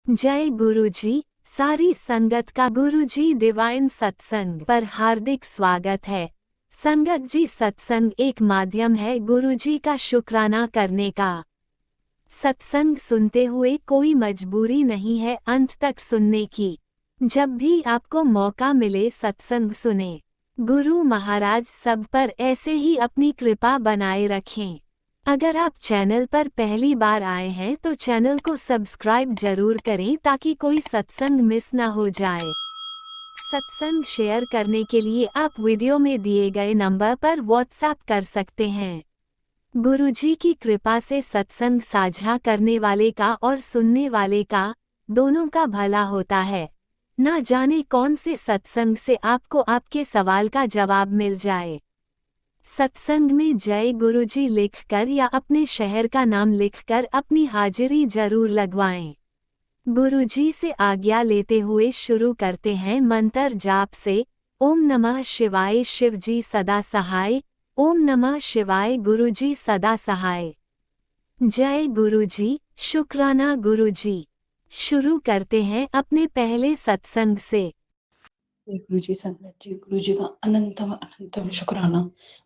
जय गुरुजी। सारी संगत का गुरुजी डिवाइन सत्संग पर हार्दिक स्वागत है। संगत जी, सत्संग एक माध्यम है गुरुजी का शुक्राना करने का। सत्संग सुनते हुए कोई मजबूरी नहीं है अंत तक सुनने की। जब भी आपको मौका मिले सत्संग सुने। गुरु महाराज सब पर ऐसे ही अपनी कृपा बनाए रखें। अगर आप चैनल पर पहली बार आए हैं तो चैनल को सब्सक्राइब जरूर करें ताकि कोई सत्संग मिस ना हो जाए। सत्संग शेयर करने के लिए आप वीडियो में दिए गए नंबर पर व्हाट्सएप कर सकते हैं। गुरुजी की कृपा से सत्संग साझा करने वाले का और सुनने वाले का, दोनों का भला होता है। ना जाने कौन से सत्संग से आपको आपके सवाल का जवाब मिल जाए। सत्संग में जय गुरुजी लिखकर या अपने शहर का नाम लिखकर अपनी हाजिरी जरूर लगवाएं। गुरुजी से आज्ञा लेते हुए शुरू करते हैं मंत्र जाप से। ओम नमः शिवाय, शिवजी सदा सहाय। ओम नमः शिवाय, गुरुजी सदा सहाय। जय गुरुजी, शुक्राना गुरुजी। शुरू करते हैं अपने पहले सत्संग से। गुरु जी संगत जी, गुरु जी का अनंतम अनंतम शुक्राना।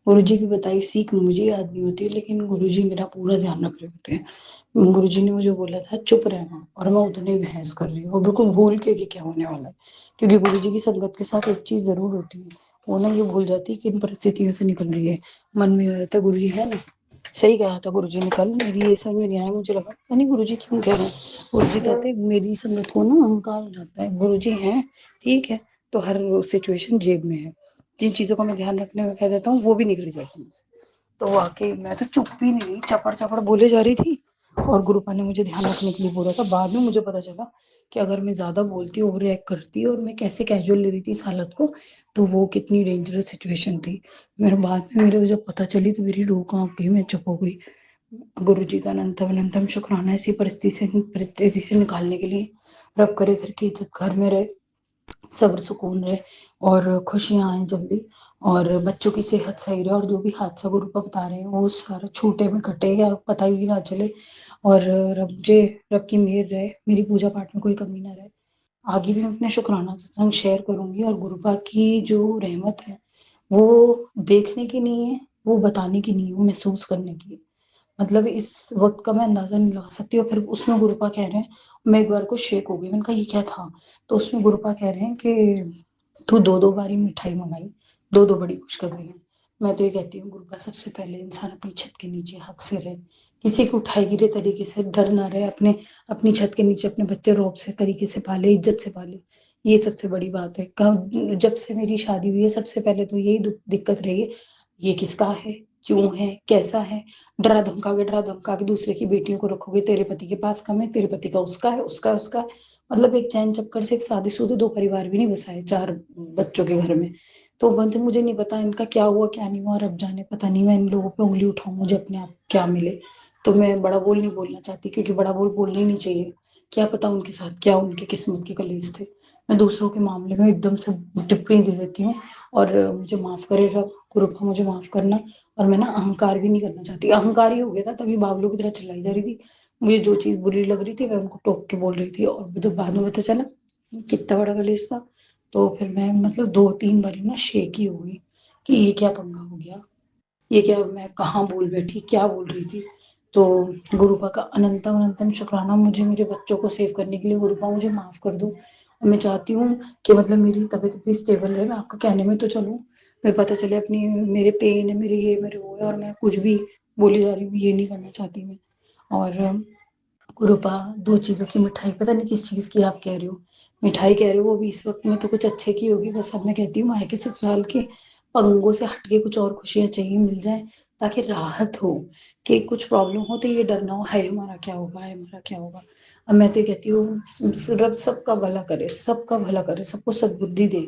गुरु जी की बताई सीख मुझे याद नहीं होती, लेकिन गुरु जी मेरा पूरा ध्यान रख रहे होते हैं। गुरु जी ने मुझे बोला था चुप रहना, और मैं उतने ही बहस कर रही हूँ और बिल्कुल भूल के कि क्या होने वाला है। क्योंकि गुरु जी की संगत के साथ एक चीज जरूर होती है, वो ना ये भूल जाती है कि इन परिस्थितियों से निकल रही है। मन में रहता गुरु जी है ना, सही कहा था गुरु जी ने कल। मेरी ये समझ में नहीं आया, मुझे लगा नहीं गुरु जी क्यों कह रहे हैं। गुरु जी कहते मेरी संगत को ना अहंकार हो जाता है। गुरु जी हैं, ठीक है, तो हर सिचुएशन जेब में है। जिन चीजों का मैं ध्यान रखने का कह देता हूँ वो भी निकल जाती है। तो वाकई मैं तो चुप भी नहीं, चपड़ चपड़ बोले जा रही थी, और गुरुपा ने मुझे ध्यान रखने के लिए बोला था। बाद में मुझे पता चला कि अगर मैं ज्यादा बोलती, ओवर रिएक्ट करती और मैं कैसे कैजुअल ले रही थी इस हालत को, तो वो कितनी डेंजरस सिचुएशन थी। मेरे बाद में मेरे को जब पता चली तो मेरी रूह कांप गई, मैं चुप हो गई। गुरु जी का अनंतम अनंतम शुक्राना ऐसी परिस्थिति से निकालने के लिए। रब करे घर की इज्जत घर में रहे, सब्र सुकून रहे, और खुशियां आए जल्दी, और बच्चों की सेहत सही रहे, और जो भी हादसा गुरुपा बता रहे हैं वो सारा छूटे में कटे या पता ही ना चले। और रब की मेहर रहे, मेरी पूजा पाठ में कोई कमी ना रहे। आगे भी मैं अपने शुक्राना सत्संग शेयर करूंगी, और गुरुपा की जो रहमत है वो देखने की नहीं है, वो बताने की नहीं है, वो महसूस करने की है। मतलब इस वक्त का मैं अंदाजा नहीं लगा सकती। और फिर उसमें गुरुपा कह रहे हैं, मैं एक बार को शेक हो गई, मैंने कहा ये क्या था। तो उसमें गुरुपा कह रहे हैं कि तू दो दो बारी मिठाई मंगाई, दो दो बड़ी खुशखबरी है। मैं तो ये कहती हूँ गुरुपा, सबसे पहले इंसान अपनी छत के नीचे हक से रहे, किसी को उठाई गिरे तरीके से डर ना रहे, अपने अपनी छत के नीचे अपने बच्चे रौब से तरीके से पाले, इज्जत से पाले। ये सबसे बड़ी बात है। जब से मेरी शादी हुई है सबसे पहले तो यही दिक्कत रही है, ये किसका है, क्यों है, कैसा है। डरा धमका के दूसरे की बेटियों को रखोगे, तेरे पति के पास कम है, तेरे पति का उसका है, उसका है, उसका है। मतलब एक चैन चक्कर से एक शादीशुदा दो परिवार भी नहीं बसाए, चार बच्चों के घर में। तो बंद मुझे नहीं पता इनका क्या हुआ क्या नहीं हुआ, रब जाने, पता नहीं। मैं इन लोगों पे उंगली उठाऊं, मुझे अपने आप क्या मिले। तो मैं बड़ा बोल नहीं बोलना चाहती, क्योंकि बड़ा बोल बोलना ही नहीं चाहिए। क्या पता उनके साथ क्या उनकी किस्मत के कलेश थे। मैं दूसरों के मामले में एकदम से टिप्पणी दे देती हूँ। और मुझे माफ करे रब, गुरुपा मुझे माफ करना। और मैं ना अहंकार भी नहीं करना चाहती, अहंकार ही हो गया था तभी बावलों की तरह चिल्लाई जा रही थी। मुझे जो चीज बुरी लग रही थी मैं उनको टोक के बोल रही थी, और जब बाद में पता चला कितना बड़ा कलेश था, तो फिर मैं मतलब दो तीन बारी ना शेक ही हो गई कि ये क्या पंगा हो गया, ये क्या, मैं कहाँ बोल बैठी, क्या बोल रही थी। तो गुरुपा का अनंतम अनंतम शुक्राना। मुझे मेरे बच्चों को सेव करने के लिए गुरुपा मुझे माफ कर दो। और मैं चाहती हूँ कि मतलब मेरी तबीयत इतनी स्टेबल रहे, मैं आपका कहने में तो चलूँ, मैं पता चले अपनी, मेरे पेन है, मेरे ये मेरे वो है, और मैं कुछ भी बोली जा रही हूँ, ये नहीं करना चाहती मैं। और गुरुपा, दो चीजों की मिठाई, पता नहीं किस चीज की आप कह रहे हो, मिठाई कह रहे हो, वो भी इस वक्त में तो कुछ अच्छे की होगी। बस अब मैं कहती हूँ मायके ससुराल के पंगों से हटके कुछ और खुशियां चाहिए मिल जाए, ताकि राहत हो। कि कुछ प्रॉब्लम हो तो ये डरना हो, हाय हमारा क्या होगा, हाय हमारा क्या होगा। अब मैं तो ये कहती हूँ रब सबका भला करे, सबका भला करे, सबको सद्बुद्धि दे।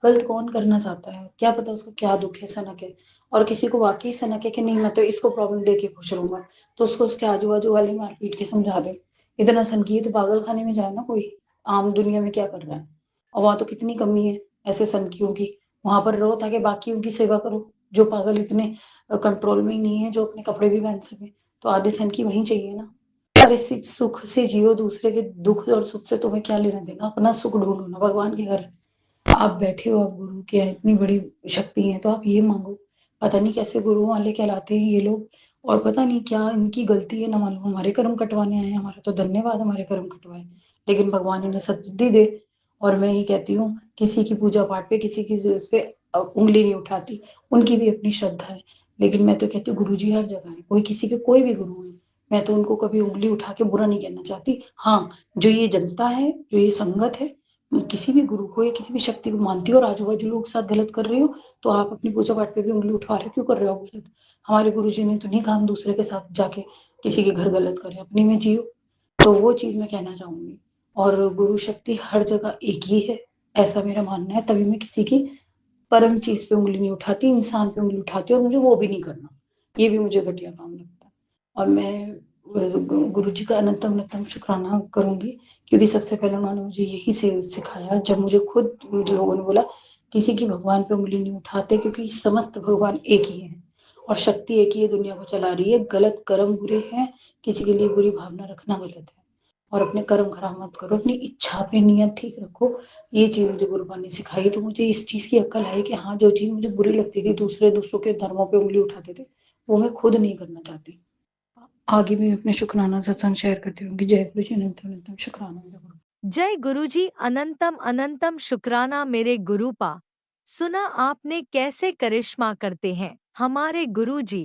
गलत कौन करना चाहता है, क्या पता उसको क्या दुख है, सनक है। और किसी को वाकई सनक है कि नहीं मैं तो इसको प्रॉब्लम दे के खुश रहूंगा, तो उसको उसके आजू बाजू वाले मार पीट के समझा दे। इतना सन की है तो पागल खाने में जाए ना कोई, आम दुनिया में क्या कर रहा है। और वहां तो कितनी कमी है ऐसे सनकियों की, वहां पर रहो ताकि बाकियों की सेवा करो। जो पागल इतने कंट्रोल में ही नहीं है जो अपने कपड़े भी पहन सके, तो आधे सन की वहीं चाहिए ना। अरे सुख से जियो, दूसरे के दुख और सुख से तुम्हें क्या लेना देना, अपना सुख ढूंढो ना। भगवान के घर आप बैठे हो, आप गुरु के यहाँ इतनी बड़ी शक्ति है तो आप ये मांगो। पता नहीं कैसे गुरु वाले कहलाते हैं ये लोग, और पता नहीं क्या इनकी गलती है, ना मालूम हमारे कर्म कटवाने आए हैं। हमारा तो धन्यवाद, हमारे कर्म कटवाए, लेकिन भगवान इन्हें सद्बुद्धि दे। और मैं ये कहती हूँ, किसी की पूजा पाठ पे, किसी की उस पे उंगली नहीं उठाती, उनकी भी अपनी श्रद्धा है। लेकिन मैं तो कहती हूँ गुरु जी हर जगह है, कोई किसी के कोई भी गुरु है, मैं तो उनको कभी उंगली उठा के बुरा नहीं कहना चाहती। हाँ, जो ये जनता है, जो ये संगत है, किसी भी गुरु को या किसी भी शक्ति को मानती हो और आजू बाजू लोग साथ गलत कर रहे हो, तो आप अपनी पूजा पाठ पे भी उंगली उठा रहे हो, क्यों कर रहे हो आप गलत? हमारे गुरु जी ने तो नहीं कहा हम दूसरे के साथ जाके किसी के घर गलत करें, अपनी में जियो। तो वो चीज मैं कहना चाहूंगी। और गुरु शक्ति हर जगह एक ही है, ऐसा मेरा मानना है। तभी मैं किसी की परम चीज पे उंगली नहीं उठाती, इंसान पे उंगली उठाती हूँ, और मुझे वो भी नहीं करना। ये भी मुझे घटिया काम लगता है। और मैं गुरु जी का अनंतम अनंतम शुक्राना करूंगी, क्योंकि सबसे पहले उन्होंने मुझे यही से सिखाया, जब मुझे खुद मुझे लोगों ने बोला किसी की भगवान पे उंगली नहीं उठाते, क्योंकि समस्त भगवान एक ही है और शक्ति एक ही है, दुनिया को चला रही है। गलत कर्म बुरे हैं, किसी के लिए बुरी भावना रखना गलत है। और अपने कर्म खराब मत करो, अपनी इच्छा, अपनी नियत ठीक रखो। ये चीज मुझे गुरुबान ने सिखाई, तो मुझे इस चीज की अक्ल है कि हाँ, जो चीज मुझे बुरी लगती थी, दूसरों के धर्मों पे उंगली उठाते थे, वो मैं खुद नहीं करना चाहती। आगे भी अपने शुक्राना सत्संग शेयर करती रहूंगी। जय गुरु जी, अनंत अनंत शुक्राना मेरे गुरु। जय गुरुजी, अनंतम अनंतम शुक्राना मेरे गुरुपा। सुना आपने कैसे करिश्मा करते हैं हमारे गुरुजी।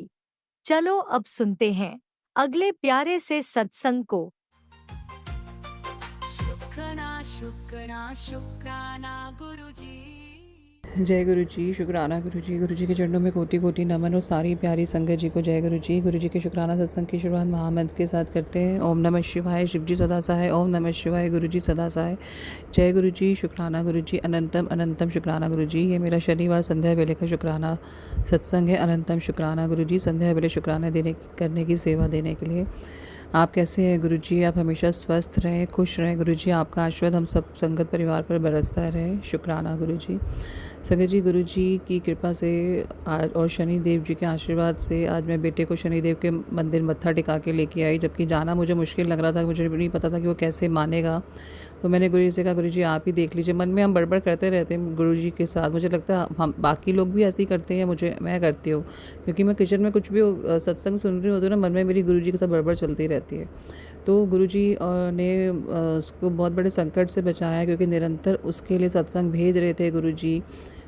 चलो अब सुनते हैं अगले प्यारे से सत्संग को। शुक्राना शुक्राना शुक्राना गुरुजी। जय गुरु जी, शुक्राना गुरु जी के चरणों में कोटि कोटि नमन। और सारी प्यारी संगत जी को जय गुरु जी के शुक्राना सत्संग की शुरुआत महामंत्र के साथ करते हैं। ओम नमः शिवाय, शिव जी सदा सहाय। ओम नमः शिवाय, गुरु जी सदा सहाय। जय गुरु जी, शुक्राना गुरु जी, अनंतम अनंतम शुक्राना गुरु जी। ये मेरा शनिवार संध्या वेले का शुक्राना सत्संग है। अनंतम शुक्राना गुरु जी, संध्या वेले शुक्राना करने की सेवा देने के लिए। आप कैसे हैं गुरुजी? आप हमेशा स्वस्थ रहें, खुश रहें गुरुजी। आपका आशीर्वाद हम सब संगत परिवार पर बरसता रहे। शुक्राना गुरुजी। संगत जी, गुरुजी की कृपा से आज और शनि देव जी के आशीर्वाद से आज मैं बेटे को शनि देव के मंदिर मत्था टिका के लेके आई, जबकि जाना मुझे मुश्किल लग रहा था। मुझे नहीं पता था कि वो कैसे मानेगा। तो मैंने गुरुजी से कहा, गुरुजी आप ही देख लीजिए। मन में हम बड़बड़ करते रहते हैं गुरुजी के साथ। मुझे लगता है हम बाकी लोग भी ऐसे ही करते हैं, मैं करती हूँ, क्योंकि मैं किचन में कुछ भी सत्संग सुन रही होती हूँ ना, मन में मेरी गुरुजी के साथ बड़बड़ चलती रहती है। तो गुरुजी ने उसको बहुत बड़े संकट से बचाया, क्योंकि निरंतर उसके लिए सत्संग भेज रहे थे गुरुजी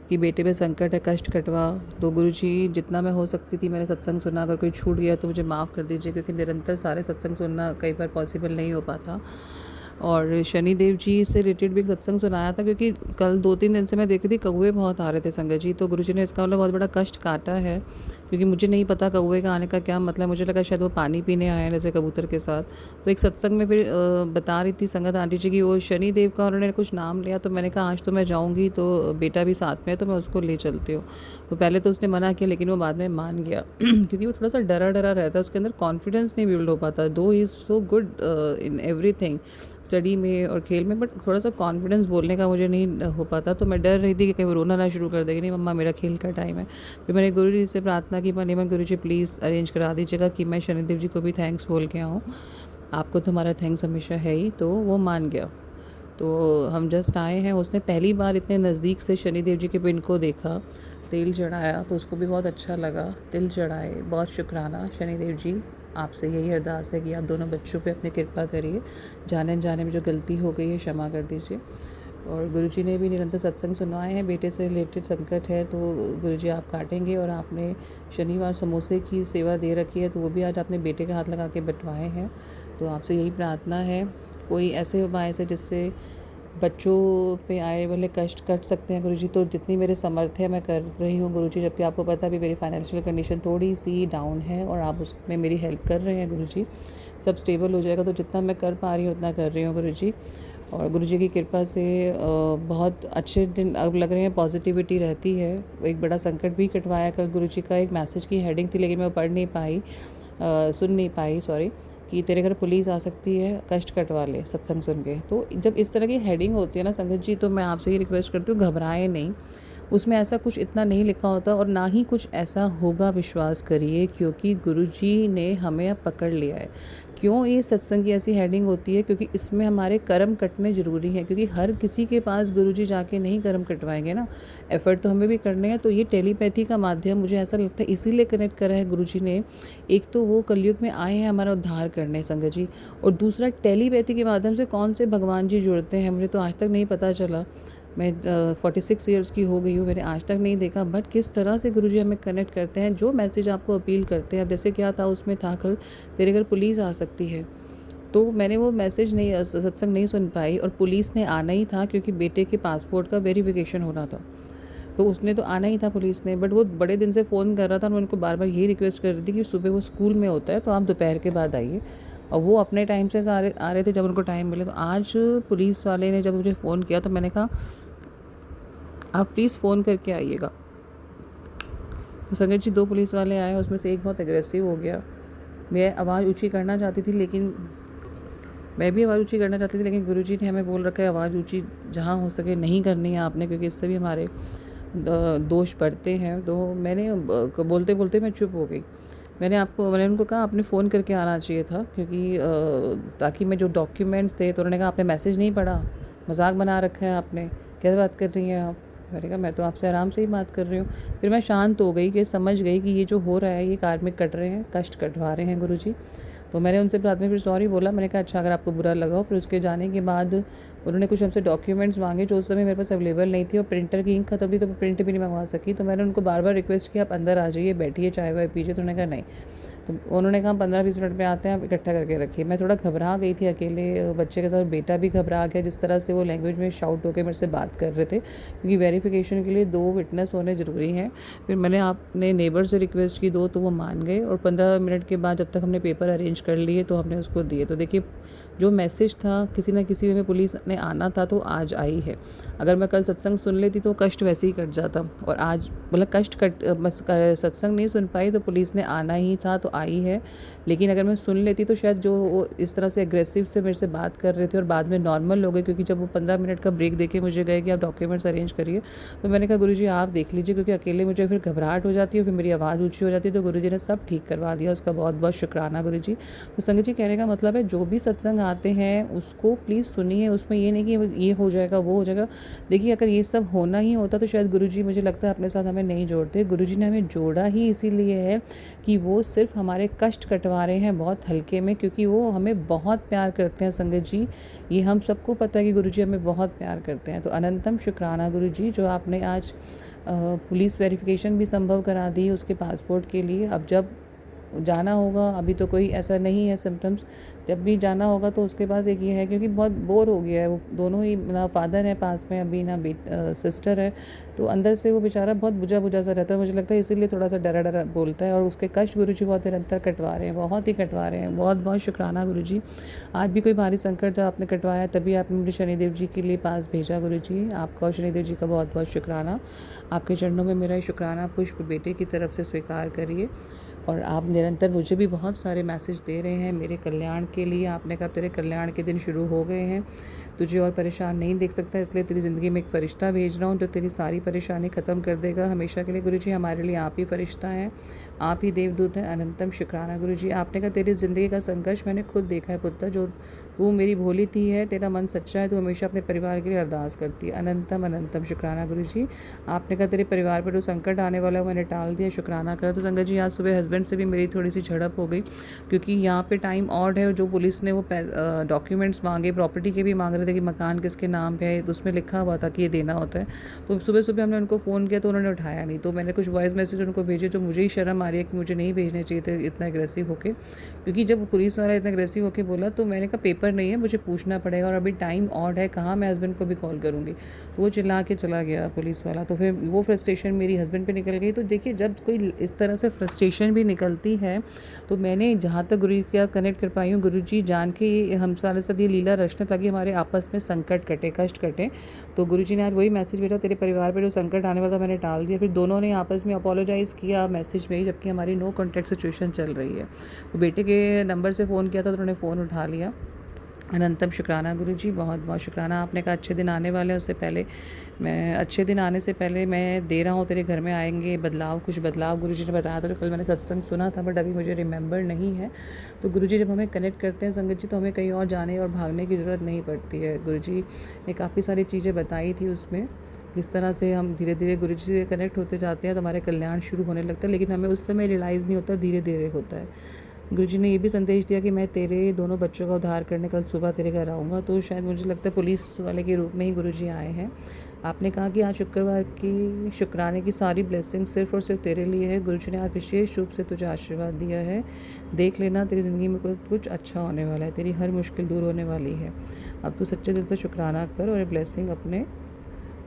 कि बेटे पे संकट है, कष्ट कटवा। तो गुरुजी जितना मैं हो सकती थी मैंने सत्संग सुना। अगर कोई छूट गया तो मुझे माफ़ कर दीजिए, क्योंकि निरंतर सारे सत्संग सुनना कई बार पॉसिबल नहीं हो पाता। और शनि देव जी से रिलेटेड भी एक सत्संग सुनाया था, क्योंकि कल 2-3 दिन से मैं देख रही थी कौवे बहुत आ रहे थे संगत जी। तो गुरुजी ने इसका मतलब बहुत बड़ा कष्ट काटा है, क्योंकि मुझे नहीं पता कौवे का आने का क्या मतलब। मुझे लगा शायद वो पानी पीने आए हैं जैसे कबूतर के साथ। तो एक सत्संग में फिर बता रही थी संगत आंटी जी की वो शनि देव का उन्होंने कुछ नाम लिया। तो मैंने कहा आज तो मैं जाऊँगी, तो बेटा भी साथ में है तो मैं उसको ले चलती हूँ। तो पहले तो उसने मना किया, लेकिन वो बाद में मान गया क्योंकि वो थोड़ा सा डरा डरा रहता है, उसके अंदर कॉन्फिडेंस नहीं बिल्ड हो पाता। दो he is so good in everything, study में और खेल में, बट थोड़ा सा कॉन्फिडेंस बोलने का मुझे नहीं हो पाता। तो मैं डर रही थी कि कहीं वो रोना ना शुरू कर देगी। नहीं मम्मा, मेरा खेल का टाइम है। फिर मैंने गुरु जी से प्रार्थना की, मैं गुरु जी प्लीज़ अरेंज करा दीजिएगा कि मैं शनिदेव जी को भी थैंक्स बोल के आऊँ। आपको तो हमारा थैंक्स हमेशा है ही। तो वो मान गया। तो हम जस्ट आए हैं। उसने पहली बार इतने नज़दीक से शनिदेव जी के पिंड को देखा, तिल चढ़ाया, तो उसको भी बहुत अच्छा लगा। तिल चढ़ाए, बहुत शुक्राना शनिदेव जी। आपसे यही अरदास है कि आप दोनों बच्चों पे अपनी कृपा करिए। जाने अनजाने में जो गलती हो गई है क्षमा कर दीजिए। और गुरुजी ने भी निरंतर सत्संग सुनवाए हैं। बेटे से रिलेटेड संकट है तो गुरुजी आप काटेंगे। और आपने शनिवार समोसे की सेवा दे रखी है, तो वो भी आज आपने बेटे के हाथ लगा के बंटवाए हैं। तो आपसे यही प्रार्थना है, कोई ऐसे उपाय से जिससे बच्चों पे आए वाले कष्ट कट सकते हैं गुरुजी। तो जितनी मेरे समर्थ है मैं कर रही हूँ गुरुजी, जबकि आपको पता भी मेरी फाइनेंशियल कंडीशन थोड़ी सी डाउन है और आप उसमें मेरी हेल्प कर रहे हैं गुरुजी। सब स्टेबल हो जाएगा, तो जितना मैं कर पा रही हूँ उतना कर रही हूँ गुरुजी। और गुरुजी की कृपा से बहुत अच्छे दिन अब लग रहे हैं, पॉजिटिविटी रहती है। एक बड़ा संकट भी कटवाया कल गुरुजी का। एक मैसेज की हेडिंग थी, लेकिन मैं पढ़ नहीं पाई, सुन नहीं पाई, सॉरी, कि तेरे घर पुलिस आ सकती है, कष्ट कटवा ले सत्संग सुन के। तो जब इस तरह की हेडिंग होती है ना संगत जी, तो मैं आपसे ये रिक्वेस्ट करती हूँ, घबराएं नहीं। उसमें ऐसा कुछ इतना नहीं लिखा होता और ना ही कुछ ऐसा होगा, विश्वास करिए, क्योंकि गुरुजी ने हमें अब पकड़ लिया है। क्यों ये सत्संग की ऐसी हेडिंग होती है? क्योंकि इसमें हमारे कर्म कटने ज़रूरी हैं, क्योंकि हर किसी के पास गुरुजी जाके नहीं कर्म कटवाएंगे ना, एफ़र्ट तो हमें भी करने हैं। तो ये टेलीपैथी का माध्यम मुझे ऐसा लगता है इसीलिए कनेक्ट करा है गुरुजी ने। एक तो वो कलयुग में आए हैं हमारा उद्धार करने संगत जी, और दूसरा टेलीपैथी के माध्यम से कौन से भगवान जी जुड़ते हैं मुझे तो आज तक नहीं पता चला। मैं 46 ईयर्स की हो गई हूँ, मैंने आज तक नहीं देखा, बट किस तरह से गुरुजी हमें कनेक्ट करते हैं, जो मैसेज आपको अपील करते हैं। अब जैसे क्या था उसमें था कल, तेरे घर पुलिस आ सकती है, तो मैंने वो मैसेज नहीं, सत्संग नहीं सुन पाई, और पुलिस ने आना ही था क्योंकि बेटे के पासपोर्ट का वेरिफिकेशन होना था, तो उसने तो आना ही था पुलिस ने। बट वो बड़े दिन से फ़ोन कर रहा था, मैं उनको बार बार यही रिक्वेस्ट कर रही थी कि सुबह वो स्कूल में होता है तो आप दोपहर के बाद आइए, और वो अपने टाइम से आ रहे थे जब उनको टाइम मिले। तो आज पुलिस वाले ने जब मुझे फ़ोन किया तो मैंने कहा आप प्लीज़ फ़ोन करके आइएगा। तो संगत जी 2 पुलिस वाले आए, उसमें से एक बहुत एग्रेसिव हो गया। मैं आवाज़ ऊँची करना चाहती थी, लेकिन मैं भी आवाज़ ऊँची करना चाहती थी, लेकिन गुरुजी ने हमें बोल रखा है आवाज़ ऊँची जहाँ हो सके नहीं करनी है आपने, क्योंकि इससे भी हमारे दोष बढ़ते हैं। तो मैंने बोलते बोलते मैं चुप हो गई। मैंने उनको कहा आपने फ़ोन करके आना चाहिए था, क्योंकि ताकि मैं जो डॉक्यूमेंट्स थे, तो उन्होंने कहा आपने मैसेज नहीं पढ़ा, मजाक बना रखा है आपने, कैसे बात कर रही हैं आप? मैंने कहा मैं तो आपसे आराम से ही बात कर रही हूँ। फिर मैं शांत हो गई कि समझ गई कि ये जो हो रहा है ये कार्मिक कट रहे हैं, कष्ट कटवा रहे हैं गुरुजी। तो मैंने उनसे बाद में फिर सॉरी बोला। मैंने कहा अच्छा अगर आपको बुरा लगा हो। फिर उसके जाने के बाद उन्होंने कुछ हमसे डॉक्यूमेंट्स मांगे जो उस समय मेरे पास अवेलेबल नहीं थी, और प्रिंटर की इंक खत्म थी तो मैं प्रिंट भी नहीं मंगवा सकी। तो मैंने उनको बार बार रिक्वेस्ट किया आप अंदर आ जाइए, बैठिए, चाय वाय पीजिए। तो उन्होंने कहा नहीं। तो उन्होंने कहा 15-20 मिनट में आते हैं, आप इकट्ठा करके रखिए। मैं थोड़ा घबरा गई थी अकेले बच्चे के साथ, बेटा भी घबरा गया जिस तरह से वो लैंग्वेज में शाउट होकर मेरे से बात कर रहे थे, क्योंकि वेरिफिकेशन के लिए 2 विटनेस होने ज़रूरी हैं। फिर मैंने अपने नेबर से रिक्वेस्ट की 2, तो वो मान गए, और 15 मिनट के बाद जब तक हमने पेपर अरेंज कर लिए तो हमने उसको दिए। तो देखिए जो मैसेज था किसी न किसी में पुलिस ने आना था तो आज आई है। अगर मैं कल सत्संग सुन लेती तो कष्ट वैसे ही कट जाता, और आज मतलब सत्संग नहीं सुन पाई तो पुलिस ने आना ही था तो आई है। लेकिन अगर मैं सुन लेती तो शायद जो वो इस तरह से एग्रेसिव से मेरे से बात कर रहे थे और बाद में नॉर्मल हो गए, क्योंकि जब वो 15 मिनट का ब्रेक देके मुझे गए कि आप डॉक्यूमेंट्स अरेंज करिए, तो मैंने कहा गुरुजी आप देख लीजिए, क्योंकि अकेले मुझे फिर घबराहट हो जाती है, फिर मेरी आवाज़ ऊँची हो जाती है। तो गुरुजी ने सब ठीक करवा दिया, उसका बहुत बहुत शुक्राना गुरुजी। तो संगत जी कहने का मतलब है जो भी सत्संग आते हैं उसको प्लीज़ सुनिए, उसमें ये नहीं कि ये हो जाएगा वो हो जाएगा। देखिए अगर ये सब होना ही होता तो शायद गुरुजी मुझे लगता है अपने साथ हमें नहीं जोड़ते। गुरुजी ने हमें जोड़ा ही इसीलिए है कि वो सिर्फ हमारे कष्ट कटवा रहे हैं बहुत हल्के में, क्योंकि वो हमें बहुत प्यार करते हैं संगत जी। ये हम सबको पता है कि गुरुजी हमें बहुत प्यार करते हैं। तो अनंतम शुक्राना गुरुजी, जो आपने आज पुलिस वेरिफिकेशन भी संभव करा दी उसके पासपोर्ट के लिए। अब जब जाना होगा, अभी तो कोई ऐसा नहीं है सिम्टम्स, जब भी जाना होगा तो उसके पास एक ये है, क्योंकि बहुत बोर हो गया है वो, दोनों ही ना फादर है पास में अभी ना सिस्टर है, तो अंदर से वो बेचारा बहुत बुझा बुझा सा रहता है। मुझे लगता है इसीलिए थोड़ा सा डरा डरा बोलता है, और उसके कष्ट गुरुजी बहुत निरंतर कटवा रहे हैं, बहुत ही कटवा रहे हैं। बहुत बहुत शुक्राना गुरुजी। आज भी कोई भारी संकट था आपने कटवाया, तभी आपने मुझे शनिदेव जी के लिए पास भेजा गुरुजी। आपका और शनिदेव जी का बहुत बहुत शुक्राना। आपके चरणों में मेरा शुक्राना पुष्प बेटे की तरफ से स्वीकार करिए। और आप निरंतर मुझे भी बहुत सारे मैसेज दे रहे हैं मेरे कल्याण के लिए। आपने कहा तेरे कल्याण के दिन शुरू हो गए हैं, तुझे और परेशान नहीं देख सकता, इसलिए तेरी ज़िंदगी में एक फ़रिश्ता भेज रहा हूँ जो तेरी सारी परेशानी ख़त्म कर देगा हमेशा के लिए। गुरुजी हमारे लिए आप ही फ़रिश्ता हैं, आप ही देवदूत हैं। अनंतम शुक्राना गुरुजी। आपने कहा तेरी ज़िंदगी का संघर्ष मैंने खुद देखा है पुत्र, जो तू मेरी भोली थी है, तेरा मन सच्चा है, तू हमेशा अपने परिवार के लिए अरदास करती है। अनंतम अनंतम शुक्राना गुरुजी। आपने कहा तेरे परिवार पर जो संकट आने वाला है मैंने टाल दिया, शुक्राना करा। तो संगत जी आज सुबह हस्बैंड से भी मेरी थोड़ी सी झड़प हो गई, क्योंकि यहाँ पे टाइम ऑड है। जो पुलिस ने वो डॉक्यूमेंट्स मांगे, प्रॉपर्टी के भी मांग रहे थे कि मकान किसके नाम पे है, तो उसमें लिखा हुआ था कि ये देना होता है। तो सुबह सुबह हमने उनको फ़ोन किया तो उन्होंने उठाया नहीं, तो मैंने कुछ वॉइस मैसेज उनको भेजे, जो मुझे ही शर्म आ रही है कि मुझे नहीं भेजने चाहिए थे इतना एग्रेसिव होके, क्योंकि जब पुलिस वाला इतना एग्रेसिव होके बोला तो मैंने कहा पेपर नहीं है, मुझे पूछना पड़ेगा, और अभी टाइम ऑड है, कहाँ मैं हस्बैंड को भी कॉल करूँगी। तो वो चिल्ला के चला गया पुलिस वाला, तो फिर वो फ्रस्ट्रेशन मेरी हस्बैंड पे निकल गई। तो देखिए जब कोई इस तरह से फ्रस्ट्रेशन भी निकलती है, तो मैंने जहाँ तक गुरु जी के साथ कनेक्ट कर पाई हूँ, गुरु जी जान के हम सारे साथ ये लीला रचना ताकि हमारे आपस में संकट कटे, कष्ट कटे। तो गुरु जी ने आज वही मैसेज भेजा, तेरे परिवार पर जो संकट आने वाला था मैंने टाल दिया। फिर दोनों ने आपस में अपोलोजाइज़ किया मैसेज में, जबकि हमारी नो कॉन्टैक्ट सिचुएशन चल रही है। तो बेटे के नंबर से फ़ोन किया था तो उन्होंने फ़ोन उठा लिया। अनंतम शुक्राना गुरुजी, बहुत बहुत शुक्राना। आपने कहा अच्छे दिन आने वाले हैं, उससे पहले अच्छे दिन आने से पहले मैं दे रहा हूँ तेरे घर में आएंगे बदलाव, कुछ बदलाव गुरुजी ने बताया था। तो कल मैंने सत्संग सुना था बट अभी मुझे रिमेंबर नहीं है। तो गुरुजी जब हमें कनेक्ट करते हैं संगत जी तो हमें कहीं और जाने और भागने की ज़रूरत नहीं पड़ती है। गुरुजी ने काफ़ी सारी चीज़ें बताई थी उसमें, किस तरह से हम धीरे धीरे गुरुजी से कनेक्ट होते जाते हैं तो हमारे कल्याण शुरू होने लगता है, लेकिन हमें उस समय रियलाइज़ नहीं होता, धीरे धीरे होता है। गुरुजी ने ये भी संदेश दिया कि मैं तेरे दोनों बच्चों का उद्धार करने कल सुबह तेरे घर आऊँगा। तो शायद मुझे लगता है पुलिस वाले के रूप में ही गुरुजी आए हैं। आपने कहा कि आज शुक्रवार की शुक्राने की सारी ब्लेसिंग सिर्फ़ और सिर्फ तेरे लिए है। गुरुजी ने आज विशेष रूप से तुझे आशीर्वाद दिया है। देख लेना तेरी ज़िंदगी में कुछ अच्छा होने वाला है, तेरी हर मुश्किल दूर होने वाली है। अब तू सच्चे दिल से शुक्राना कर और ये ब्लेसिंग अपने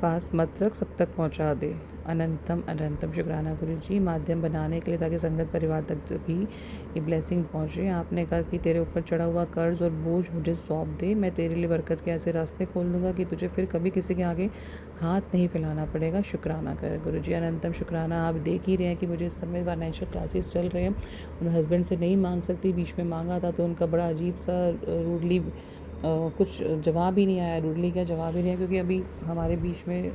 पास मत रख, सब तक पहुंचा दे। अनंतम अनंतम शुक्राना गुरुजी, माध्यम बनाने के लिए ताकि संगत परिवार तक भी ये ब्लेसिंग पहुंचे। आपने कहा कि तेरे ऊपर चढ़ा हुआ कर्ज और बोझ मुझे सौंप दे, मैं तेरे लिए बरकत के ऐसे रास्ते खोल दूंगा कि तुझे फिर कभी किसी के आगे हाथ नहीं फैलाना पड़ेगा। शुक्राना कर गुरुजी, अनंतम शुक्राना। आप देख ही रहे हैं कि मुझे इस समय फाइनेंशियल क्लासेस चल रहे हैं, मैं हस्बैंड से नहीं मांग सकती, बीच में मांगा था तो उनका बड़ा अजीब सा रूडली कुछ जवाब ही नहीं आया, रूडली का जवाब ही नहीं आया, क्योंकि अभी हमारे बीच में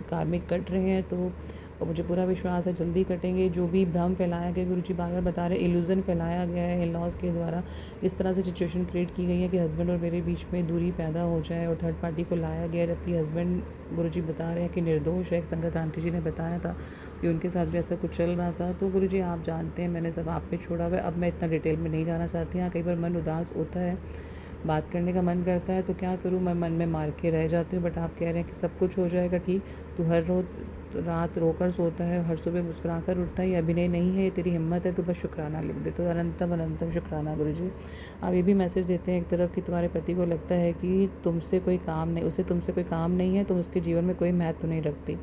कार्मिक कट रहे हैं। तो और मुझे पूरा विश्वास है जल्दी कटेंगे। जो भी भ्रम फैलाया गया, गुरुजी बार बार बता रहे, इल्यूज़न फैलाया गया है इन लॉज के द्वारा, इस तरह से सिचुएशन क्रिएट की गई है कि हस्बैंड और मेरे बीच में दूरी पैदा हो जाए और थर्ड पार्टी को लाया गया, जबकि हस्बैंड गुरुजी बता रहे हैं कि निर्दोष है। एक संगत आंटी जी ने बताया था कि उनके साथ भी ऐसा कुछ चल रहा था। तो गुरुजी आप जानते हैं मैंने सब आप पे छोड़ा हुआ है, अब मैं इतना डिटेल में नहीं जाना चाहती। हाँ, कई बार मन उदास होता है, बात करने का मन करता है, तो क्या करूँ, मैं मन में मार के रह जाती हूँ। बट आप कह रहे हैं कि सब कुछ हो जाएगा ठीक, तू हर रोज़ रात रोकर सोता है, हर सुबह मुस्कुरा कर उठता है, ये अभिनय नहीं है, ये तेरी हिम्मत है, तो बस शुक्राना लिख दे। तो अनंतम अनंतम शुक्राना गुरुजी। आप ये भी मैसेज देते हैं एक तरफ कि तुम्हारे पति को लगता है कि तुमसे कोई काम नहीं, उसे तुमसे कोई काम नहीं है, तुम उसके जीवन में कोई महत्व नहीं रखती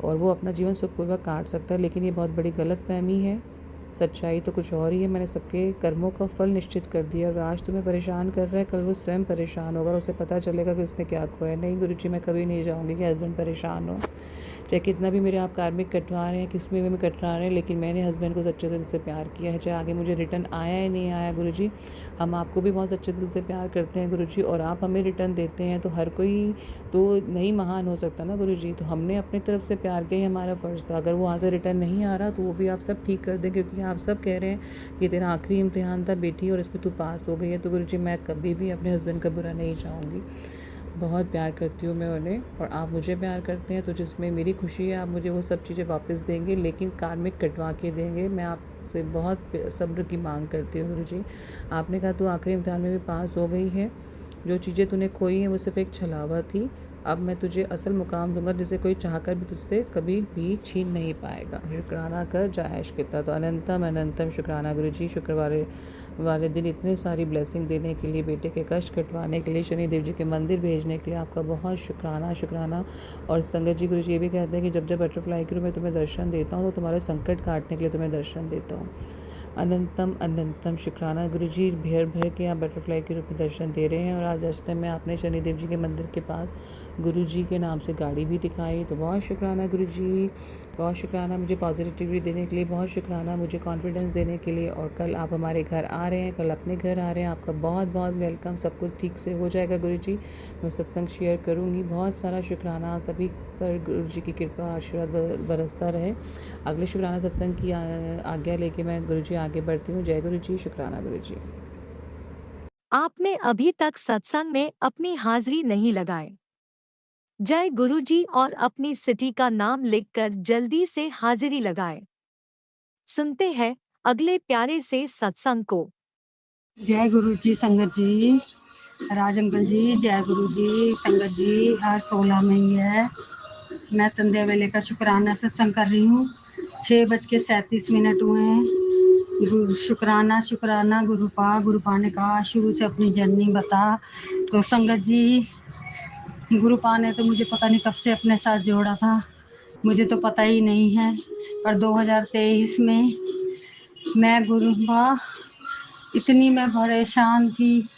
और वो अपना जीवन सुखपूर्वक काट सकता है, लेकिन ये बहुत बड़ी गलतफहमी है। सच्चाई तो कुछ और ही है। मैंने सबके कर्मों का फल निश्चित कर दिया और आज तुम्हें परेशान कर रहा है, कल वो स्वयं परेशान होगा और उसे पता चलेगा कि उसने क्या खोया। नहीं गुरुजी, मैं कभी नहीं चाहूँगी कि हस्बैंड परेशान हो, चाहे कितना भी मेरे आप कार्मिक कटवा रहे हैं, किस में भी कटवा रहे हैं, लेकिन मैंने हस्बैंड को सच्चे दिल से प्यार किया है। चाहे आगे मुझे रिटर्न आया या नहीं आया गुरुजी, हम आपको भी बहुत सच्चे दिल से प्यार करते हैं गुरुजी, और आप हमें रिटर्न देते हैं। तो हर कोई तो नहीं महान हो सकता ना गुरुजी, तो हमने अपनी तरफ से प्यार किया ही हमारा फ़र्ज़ था। अगर वो वहाँ से रिटर्न नहीं आ रहा तो वो भी आप सब ठीक कर दें, क्योंकि आप सब कह रहे हैं कि तेरा आखिरी इम्तिहान था बेटी और इसमें तू पास हो गई है। तो गुरुजी मैं कभी भी अपने हस्बैंड का बुरा नहीं चाहूँगी, बहुत प्यार करती हूँ मैं उन्हें और आप मुझे प्यार करते हैं, तो जिसमें मेरी खुशी है आप मुझे वो सब चीज़ें वापस देंगे, लेकिन कार्मिक कटवा के देंगे। मैं आपसे बहुत सब्र की मांग करती हूँ गुरुजी। आपने कहा तू आखिरी इम्तिहान में भी पास हो गई है, जो चीज़ें तूने खोई हैं वो सिर्फ एक छलावा थी, अब मैं तुझे असल मुकाम दूंगा जिसे कोई चाहकर भी तुझसे कभी भी छीन नहीं पाएगा। शुक्राना कर जायश कितना। तो अनंतम अनंतम शुक्राना गुरुजी। शुक्रवार वाले दिन इतने सारी ब्लेसिंग देने के लिए, बेटे के कष्ट कटवाने के लिए, शनिदेव जी के मंदिर भेजने के लिए आपका बहुत शुक्राना शुक्राना। और संगत जी गुरुजी ये भी कहते हैं कि जब जब बटरफ्लाई के रूप में तुम्हें दर्शन देता हूँ तो तुम्हारे संकट काटने के लिए तुम्हें दर्शन देता हूँ। अनंतम अनंतम शुक्राना गुरुजी। भर भर के आप बटरफ्लाई के रूप में दर्शन दे रहे हैं और आज रास्ते में आपने शनिदेव जी के मंदिर के पास गुरुजी के नाम से गाड़ी भी दिखाई, तो बहुत शुक्राना गुरुजी, बहुत शुक्राना मुझे पॉजिटिविटी देने के लिए, बहुत शुक्राना मुझे कॉन्फिडेंस देने के लिए। और कल आप हमारे घर आ रहे हैं, कल अपने घर आ रहे हैं, आपका बहुत बहुत वेलकम। सब कुछ ठीक से हो जाएगा गुरुजी, मैं सत्संग शेयर करूँगी। बहुत सारा शुक्राना सभी पर, गुरुजी की कृपा आशीर्वाद बरसता रहे। अगले शुक्राना सत्संग की आज्ञा लेके मैं गुरुजी आगे बढ़ती हूँ। जय गुरुजी, शुक्राना गुरुजी। आपने अभी तक सत्संग में अपनी हाजिरी नहीं लगाए, जय गुरुजी और अपनी सिटी का नाम लिखकर जल्दी से हाजिरी लगाए। सुनते हैं अगले प्यारे से सत्संग को। जय गुरु जी संगत जी, राजमगल जी, जय गुरु जी संगत जी। आज 16 मई है, मैं संध्या वेले का शुक्राना सत्संग कर रही हूँ। 6:37 हुए हैं। शुक्राना शुक्राना गुरुपा ने कहा शुरू से अपनी जर्नी बता। तो संगत जी, गुरुपा ने तो मुझे पता नहीं कब से अपने साथ जोड़ा था, मुझे तो पता ही नहीं है। पर 2023 में मैं गुरुपा इतनी मैं परेशान थी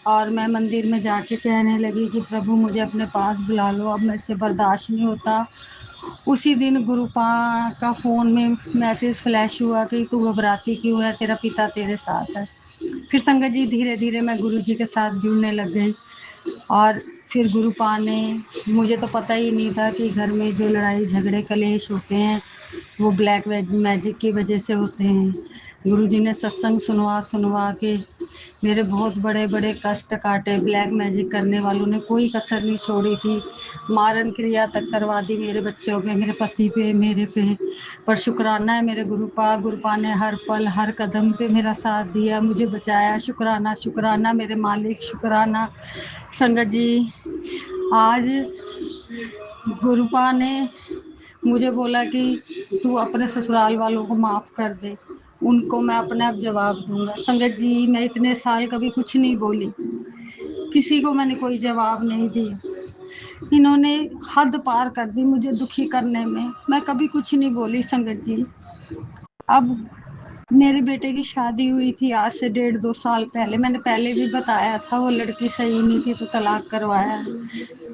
और मैं मंदिर में जाके कहने लगी कि प्रभु मुझे अपने पास बुला लो, अब मेरे से बर्दाश्त नहीं होता। उसी दिन गुरुपा का फ़ोन में मैसेज फ्लैश हुआ कि तू घबराती क्यों है, तेरा पिता तेरे साथ है। फिर संगत जी धीरे धीरे मैं गुरु जी के साथ जुड़ने लग गई। और फिर गुरुपा ने, मुझे तो पता ही नहीं था कि घर में जो लड़ाई झगड़े कलेश होते हैं वो ब्लैक मैजिक की वजह से होते हैं। गुरुजी ने सत्संग सुनवा सुनवा के मेरे बहुत बड़े बड़े कष्ट काटे। ब्लैक मैजिक करने वालों ने कोई कसर नहीं छोड़ी थी, मारन क्रिया तक करवा दी मेरे बच्चों पे, मेरे पति पे, मेरे पे। पर शुक्राना है मेरे गुरुपा ने हर पल हर कदम पे मेरा साथ दिया, मुझे बचाया। शुक्राना शुक्राना मेरे मालिक, शुक्राना। संगत जी, आज गुरुपा ने मुझे बोला कि तू अपने ससुराल वालों को माफ़ कर दे, उनको मैं अपने आप जवाब दूंगा। संगत जी, मैं इतने साल कभी कुछ नहीं बोली, किसी को मैंने कोई जवाब नहीं दिया। इन्होंने हद पार कर दी मुझे दुखी करने में, मैं कभी कुछ नहीं बोली। संगत जी, अब मेरे बेटे की शादी हुई थी आज से 1.5-2 साल पहले। मैंने पहले भी बताया था, वो लड़की सही नहीं थी तो तलाक करवाया।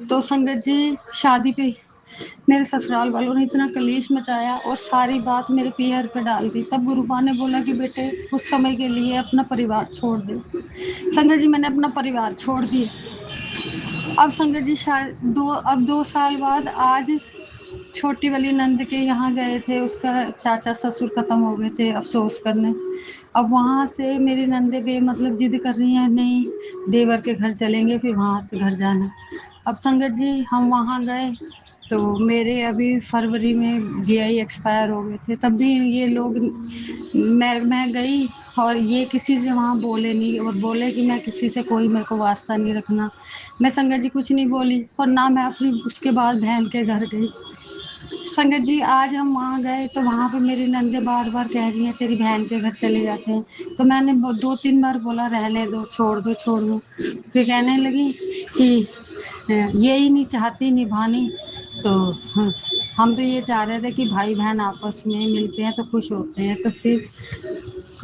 तो संगत जी, शादी पे मेरे ससुराल वालों ने इतना कलेश मचाया और सारी बात मेरे पीहर पे डाल दी। तब गुरुपा ने बोला कि बेटे कुछ समय के लिए अपना परिवार छोड़ दे। संगत जी, मैंने अपना परिवार छोड़ दिया। अब संगत जी, शायद 2 साल बाद आज छोटी वाली नंद के यहाँ गए थे, उसका चाचा ससुर खत्म हो गए थे अफसोस करने। अब वहाँ से मेरी नंदे मतलब जिद कर रही हैं, नहीं देवर के घर चलेंगे, फिर वहाँ से घर जाना। अब संगत जी, हम वहाँ गए तो मेरे अभी फरवरी में जीआई एक्सपायर हो गए थे। तब भी ये लोग, मैं गई और ये किसी से वहाँ बोले नहीं, और बोले कि मैं किसी से कोई मेरे को वास्ता नहीं रखना। मैं संगत जी कुछ नहीं बोली, और ना मैं अपनी उसके बाद बहन के घर गई। संगत जी, आज हम वहाँ गए तो वहाँ पे मेरी नंदे बार बार कह रही हैं तेरी बहन के घर चले जाते हैं। तो मैंने 2-3 बार बोला रहने दो, छोड़ दो छोड़ दो। फिर कहने लगी कि ये ही नहीं चाहती निभानी, तो हाँ, हम तो ये चाह रहे थे कि भाई बहन आपस में मिलते हैं तो खुश होते हैं। तो फिर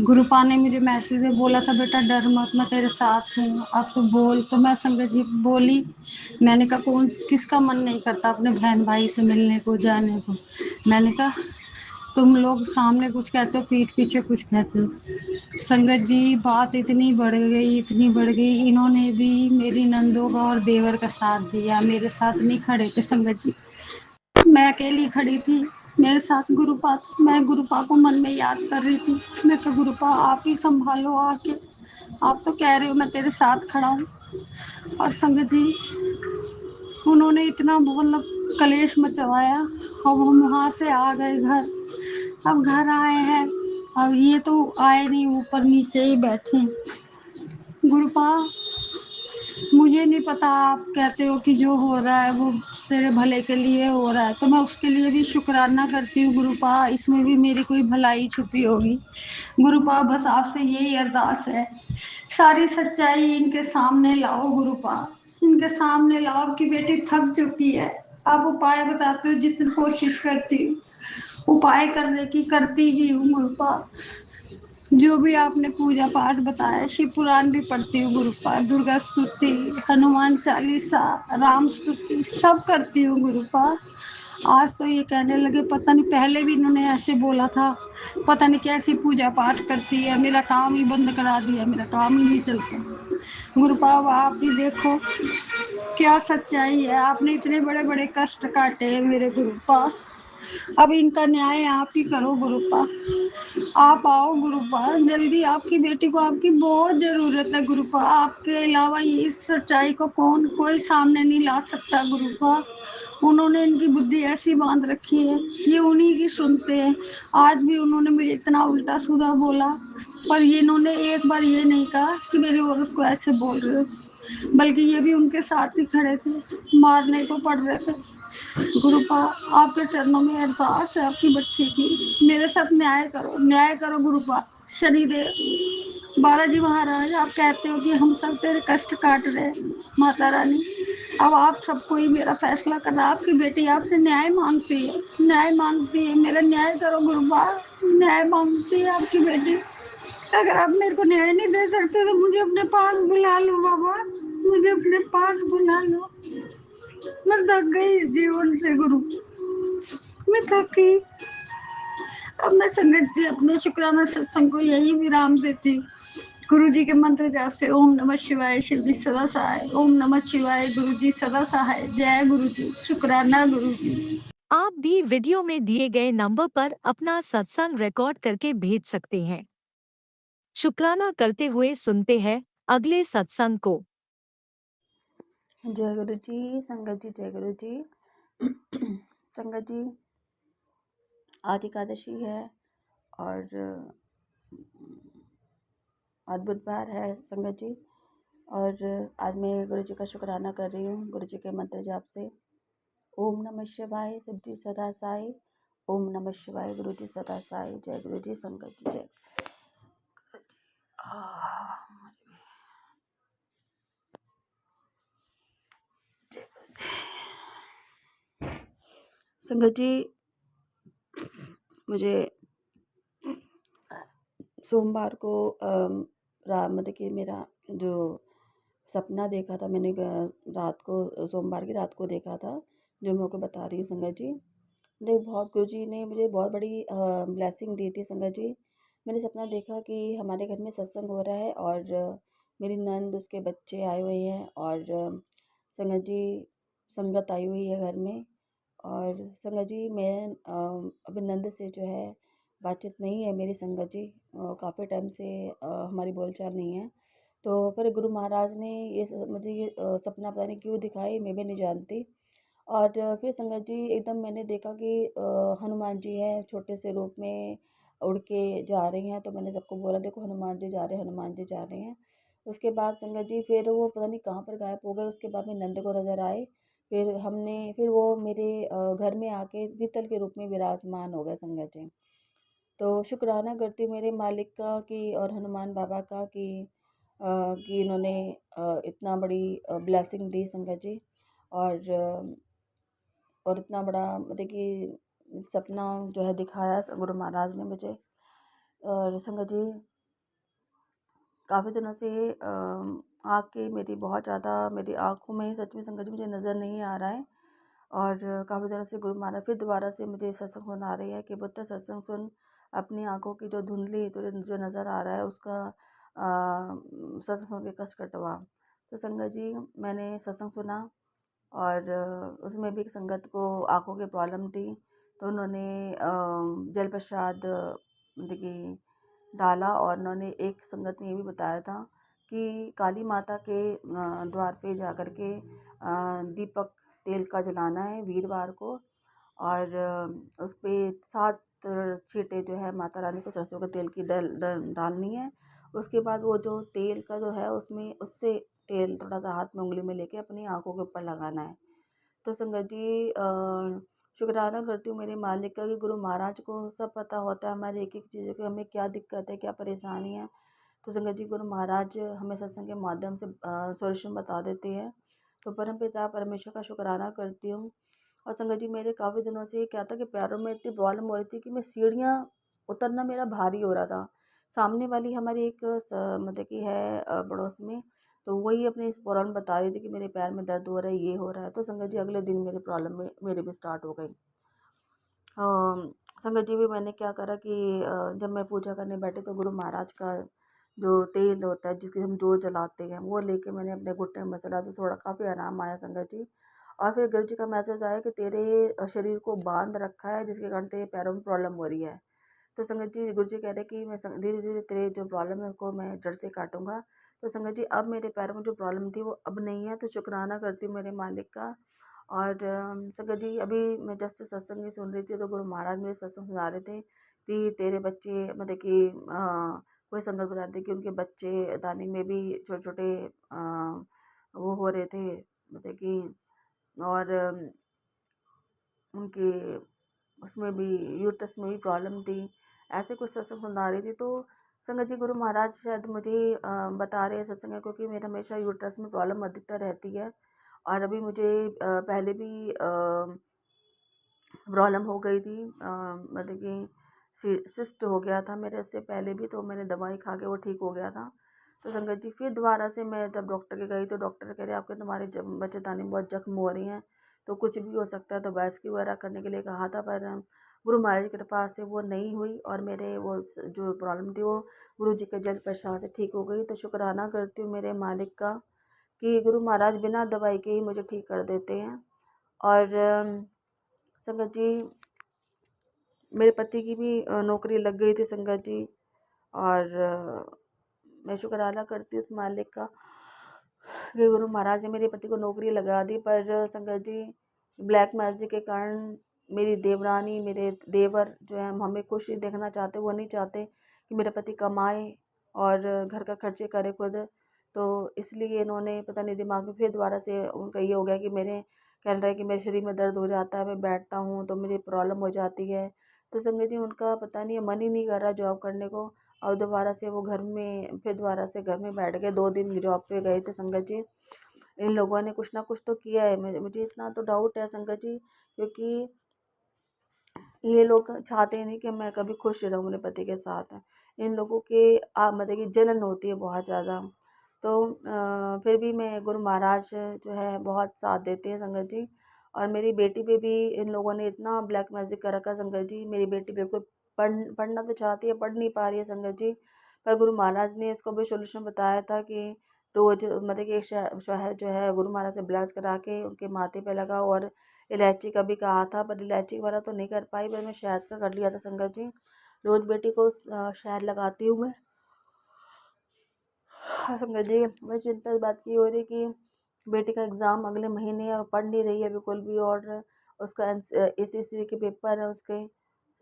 गुरुपा ने मुझे मैसेज में बोला था, बेटा डर मत, मैं तेरे साथ हूँ, अब तो बोल। तो मैं संगत जी बोली, मैंने कहा किसका मन नहीं करता अपने बहन भाई से मिलने को, जाने को। मैंने कहा तुम लोग सामने कुछ कहते हो, पीठ पीछे कुछ कहते हो। संगत जी, बात इतनी बढ़ गई, इतनी बढ़ गई, इन्होंने भी मेरी नंदों का और देवर का साथ दिया, मेरे साथ नहीं खड़े थे। संगत जी, मैं अकेली खड़ी थी, मेरे साथ गुरुपा थी। मैं गुरुपा को मन में याद कर रही थी। मैं कहा गुरुपा आप ही संभालो आके, आप तो कह रहे हो मैं तेरे साथ खड़ा हूँ। और संगत जी, उन्होंने इतना कलेश मचवाया। अब हम वहाँ से आ गए घर। अब घर आए हैं, अब ये तो आए नहीं, ऊपर नीचे ही बैठे। गुरुपा, मुझे नहीं पता, आप कहते हो कि जो हो रहा है वो तेरे भले के लिए हो रहा है, तो मैं उसके लिए भी शुक्राना करती हूँ। गुरुपा, इसमें भी मेरी कोई भलाई छुपी होगी। गुरुपा, बस आपसे यही अरदास है, सारी सच्चाई इनके सामने लाओ। गुरुपा, इनके सामने लाओ कि बेटी थक चुकी है। आप उपाय बताते हो, जितनी कोशिश करती हूँ उपाय करने की करती भी हूँ। गुरुपा, जो भी आपने पूजा पाठ बताया, शिव पुराण भी पढ़ती हूँ। गुरुपा, दुर्गा स्तुति, हनुमान चालीसा, राम स्तुति सब करती हूँ। गुरुपा, आज तो ये कहने लगे पता नहीं, पहले भी इन्होंने ऐसे बोला था, पता नहीं कैसी पूजा पाठ करती है, मेरा काम ही बंद करा दिया, मेरा काम ही नहीं चलता। गुरुपा, अब आप भी देखो क्या सच्चाई है, आपने इतने बड़े बड़े कष्ट काटे हैं मेरे। गुरुपा, अब इनका न्याय आप ही करो। गुरुपा, आप आओ। गुरुपा, जल्दी, आपकी बेटी को आपकी बहुत जरूरत है। गुरुपा, आपके अलावा इस सच्चाई को कोई सामने नहीं ला सकता। गुरुपा, उन्होंने इनकी बुद्धि ऐसी बांध रखी है, ये उन्हीं की सुनते हैं। आज भी उन्होंने मुझे इतना उल्टा सीधा बोला, पर ये इन्होंने एक बार ये नहीं कहा कि मेरी औरत को ऐसे बोल रहे हो, बल्कि ये भी उनके साथ ही खड़े थे, मारने को पड़ रहे थे। गुरुपा, आपके चरणों में अरदास है आपकी बच्ची की, मेरे साथ न्याय करो, न्याय करो। गुरुपा, शनिदेव, बालाजी महाराज, आप कहते हो कि हम सब तेरे कष्ट काट रहे हैं। माता रानी, अब आप सबको ही मेरा फैसला करना। आपकी बेटी आपसे न्याय मांगती है, न्याय मांगती है, मेरा न्याय करो। गुरुपा, न्याय मांगती है आपकी बेटी। अगर आप मेरे को न्याय नहीं दे सकते तो मुझे अपने पास बुला लो बाबा, मुझे अपने पास बुला लो। मैं थक गई इस जीवन से। गुरु, मैं थक गई। अब मैं संगत जी अपने शुक्राना सत्संग को यही विराम देती हूँ। गुरु जी के मंत्र जाप से ओम नमः शिवाय, शिव जी सदा सहाय, ओम नमः शिवाय, गुरु जी सदा सहाय, जय गुरु जी, शुक्राना गुरु जी। आप भी वीडियो में दिए गए नंबर पर अपना सत्संग रिकॉर्ड करके भेज सकते हैं। शुक्राना करते हुए सुनते हैं अगले सत्संग को। जय गुरु जी, संगत जी, जय गुरु जी। संगत जी, आज एकादशी है और बुधवार है संगत जी। और आज मैं गुरु जी का शुक्राना कर रही हूँ गुरु जी के मंत्र जाप से। ओम नमः शिवाय, शिव जी सदा साई। ओम नमः शिवाय, गुरु जी सदा साई। जय गुरु जी, संगत जी, जय गुरु जी। जय गुरु जी। संगत जी, मुझे सोमवार को मतलब कि मेरा जो सपना देखा था मैंने, रात को, सोमवार की रात को देखा था, जो मैं आपको बता रही हूँ संगत जी। गुरु जी ने मुझे बहुत बड़ी ब्लेसिंग दी थी संगत जी। मैंने सपना देखा कि हमारे घर में सत्संग हो रहा है और मेरी नंद, उसके बच्चे आए हुए हैं और संगत जी संगत आई हुई है घर में। और संगत जी मैं अभी नंद से जो है बातचीत नहीं है मेरी संगत जी, काफ़ी टाइम से हमारी बोलचाल नहीं है। तो पर गुरु महाराज ने मुझे ये सपना पता नहीं क्यों दिखाई, मैं भी नहीं जानती। और फिर संगत जी एकदम मैंने देखा कि हनुमान जी हैं छोटे से रूप में, उड़ के जा रहे हैं। तो मैंने सबको बोला देखो हनुमान जी जा रहे हैं, हनुमान जी जा रहे हैं। उसके बाद संगत जी फिर वो पता नहीं कहाँ पर गायब हो गए। उसके बाद में नंद को नज़र आए। फिर वो मेरे घर में आके वित्तल के रूप में विराजमान हो गए संगत जी। तो शुक्राना करती हूँ मेरे मालिक का कि और हनुमान बाबा का कि इन्होंने इतना बड़ी ब्लेसिंग दी संगत जी। और इतना बड़ा मतलब कि सपना जो है दिखाया गुरु महाराज ने मुझे। और संगत जी काफ़ी दिनों से आँख की मेरी बहुत ज़्यादा, मेरी आँखों में सच में संगत जी मुझे नज़र नहीं आ रहा है। और काफ़ी दिनों से गुरु महाराज फिर दोबारा से मुझे सत्संग सुना रही है कि पुत्र सत्संग सुन, अपनी आँखों की जो धुंधली जो नज़र आ रहा है उसका सत्संग सुन के कष्ट कटवा। तो संगत जी मैंने सत्संग सुना और उसमें भी एक संगत को आँखों की प्रॉब्लम थी। तो उन्होंने जल प्रसाद मतलब कि डाला और उन्होंने एक संगत ने ये भी बताया था कि काली माता के द्वार पे जा कर के दीपक तेल का जलाना है वीरवार को। और उस पे 7 छींटे जो है माता रानी को सरसों के तेल की डालनी है। उसके बाद वो जो तेल का जो है उसमें उससे तेल थोड़ा सा हाथ में उंगली में लेके अपनी आँखों के ऊपर लगाना है। तो संगत जी शुक्राना करती हूँ मेरे मालिक का कि गुरु महाराज को सब पता होता है हमारी एक एक चीज़ की, हमें क्या दिक्कत है, क्या परेशानी है। तो संगत जी गुरु महाराज हमें सत्संग के माध्यम से सॉल्यूशन बता देते हैं। तो परमपिता परमेश्वर का शुक्राना करती हूँ। और संगत जी मेरे काफ़ी दिनों से क्या था कि पैरों में इतनी प्रॉब्लम हो रही थी कि मैं सीढ़ियाँ उतरना मेरा भारी हो रहा था। सामने वाली हमारी एक मतलब कि है पड़ोस में, तो वही अपनी प्रॉब्लम बता रही थी कि मेरे पैर में दर्द हो रहा है, ये हो रहा है। तो संगत जी अगले दिन मेरी प्रॉब्लम में मेरी भी स्टार्ट हो गई। संगत जी भी मैंने क्या करा कि जब मैं पूजा करने बैठी तो गुरु महाराज का जो तेल होता है जिसकी हम जोत जलाते हैं वो लेके मैंने अपने घुटने में मसला, तो थोड़ा काफ़ी आराम आया संगत जी। और फिर गुरु जी का मैसेज आया कि तेरे शरीर को बांध रखा है जिसके कारण तेरे पैरों में प्रॉब्लम हो रही है। तो संगत जी गुरु जी कह रहे कि मैं धीरे धीरे तेरे जो प्रॉब्लम है उसको मैं जड़ से काटूंगा। तो संगत जी अब मेरे पैरों में जो प्रॉब्लम थी वो अब नहीं है। तो शुक्राना करती हूँ मेरे मालिक का। और संगत जी अभी मैं जस्ट सत्संग ही सुन रही थी तो गुरु महाराज मेरे सत्संग सुना रहे थे कि तेरे बच्चे मतलब कि कोई संगत बता रही थी कि उनके बच्चे दानी में भी छोटे छोटे वो हो रहे थे मतलब कि। और उनके उसमें भी यूट्रस में भी प्रॉब्लम थी। ऐसे कुछ सत्संग सुना रही थी। तो संगत जी गुरु महाराज शायद मुझे बता रहे हैं सत्संग है क्योंकि मेरा हमेशा यूट्रस में प्रॉब्लम अधिकतर रहती है। और अभी मुझे पहले भी प्रॉब्लम हो गई थी, मतलब कि सिस्ट हो गया था मेरे इससे पहले भी, तो मैंने दवाई खा के वो ठीक हो गया था। तो संगत जी फिर दोबारा से मैं जब डॉक्टर के गई तो डॉक्टर कह रहे आपके तुम्हारे बच्चेदानी में बहुत जख्म हो रही हैं तो कुछ भी हो सकता है। तो बायोप्सी वगैरह करने के लिए कहा था पर गुरु महाराज की कृपा से वो नहीं हुई और मेरे वो जो प्रॉब्लम थी वो गुरु जी के जल प्रसाद से ठीक हो गई। तो शुक्राना करती हूँ मेरे मालिक का कि गुरु महाराज बिना दवाई के ही मुझे ठीक कर देते हैं। और संगत जी, मेरे पति की भी नौकरी लग गई थी संगत जी। और मैं शुक्राना करती हूँ उस मालिक का कि गुरु महाराज ने मेरे पति को नौकरी लगा दी। पर संगत जी, ब्लैक मैजिक के कारण मेरी देवरानी, मेरे देवर जो है हमें खुश ही देखना चाहते, वो नहीं चाहते कि मेरा पति कमाए और घर का खर्चे करे खुद। तो इसलिए इन्होंने पता नहीं दिमाग में फिर दोबारा से उनका ये हो गया कि मेरे कह रहा है कि मेरे शरीर में दर्द हो जाता है, मैं बैठता हूँ तो मेरी प्रॉब्लम हो जाती है। तो संगत जी, उनका पता नहीं मन ही नहीं कर रहा जॉब करने को। और दोबारा से वो घर में फिर दोबारा से घर में बैठ गए। 2 दिन जॉब पे गए थे संगत जी। इन लोगों ने कुछ ना कुछ तो किया है। मुझे इतना तो डाउट है संगत जी, क्योंकि ये लोग चाहते ही नहीं कि मैं कभी खुश रहूँ अपने पति के साथ। इन लोगों के मतलब कि जलन होती है बहुत ज़्यादा। तो फिर भी मैं गुरु महाराज जो है बहुत साथ देते हैं संगत जी। और मेरी बेटी पे भी इन लोगों ने इतना ब्लैक मैजिक कर रखा संगत जी। मेरी बेटी बिल्कुल पढ़ना तो चाहती है, पढ़ नहीं पा रही है संगत जी। पर गुरु महाराज ने इसको भी सॉल्यूशन बताया था कि रोज़ मतलब कि एक शहद जो है गुरु महाराज से ब्लेस करा के उनके माथे पे लगाओ। और इलायची का भी कहा था, पर इलायची वाला तो नहीं कर पाई, पर मैं शहद का कर लिया था संगत जी। रोज़ बेटी को शहद लगाती हूँ मैं। हाँ संगत जी, मुझे चिंता इस बात की हो रही कि बेटी का एग्ज़ाम अगले महीने है और पढ़ नहीं रही है बिल्कुल भी। और उसका एसएससी के पेपर है उसके।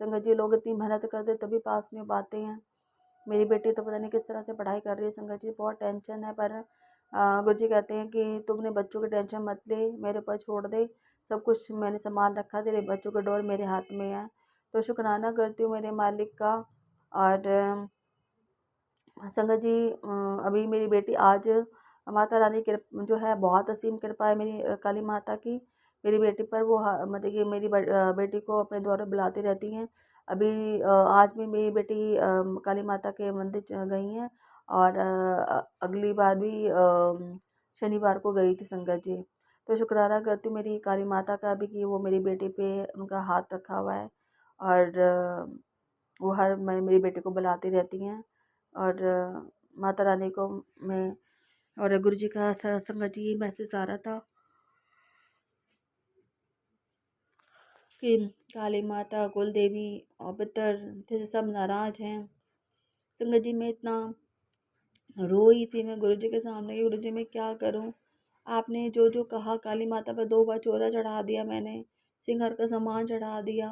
संगत जी, लोग इतनी मेहनत करते तभी पास नहीं हो पाते हैं। मेरी बेटी तो पता नहीं किस तरह से पढ़ाई कर रही है संगत जी, बहुत टेंशन है। पर गुरुजी कहते हैं कि तुम अपने बच्चों की टेंशन मत ले, मेरे ऊपर छोड़ दे, सब कुछ मैंने संभाल रखा, तेरे बच्चों का डोर मेरे हाथ में है। तो शुक्राना करती हूँ मेरे मालिक का। और संगत जी, अभी मेरी बेटी आज माता रानी की जो है बहुत असीम कृपा है मेरी काली माता की मेरी बेटी पर। वो मतलब कि मेरी बेटी को अपने द्वार पे बुलाती रहती हैं। अभी आज भी मेरी बेटी काली माता के मंदिर गई हैं। और अगली बार भी शनिवार को गई थी संगत जी। तो शुक्राना करती हूँ मेरी काली माता का भी कि वो मेरी बेटी पे उनका हाथ रखा हुआ है। और वो हर मेरी बेटी को बुलाती रहती हैं। और माता रानी को मैं और गुरु जी का संगत जी मैसेज आ रहा था कि काली माता, कुल देवी और पितर जैसे सब नाराज हैं। संगत जी, मैं इतना रोई थी मैं गुरु जी के सामने कि गुरु जी मैं क्या करूं। आपने जो जो कहा, काली माता पर 2 बार चोरा चढ़ा दिया मैंने, सिंगार का सामान चढ़ा दिया,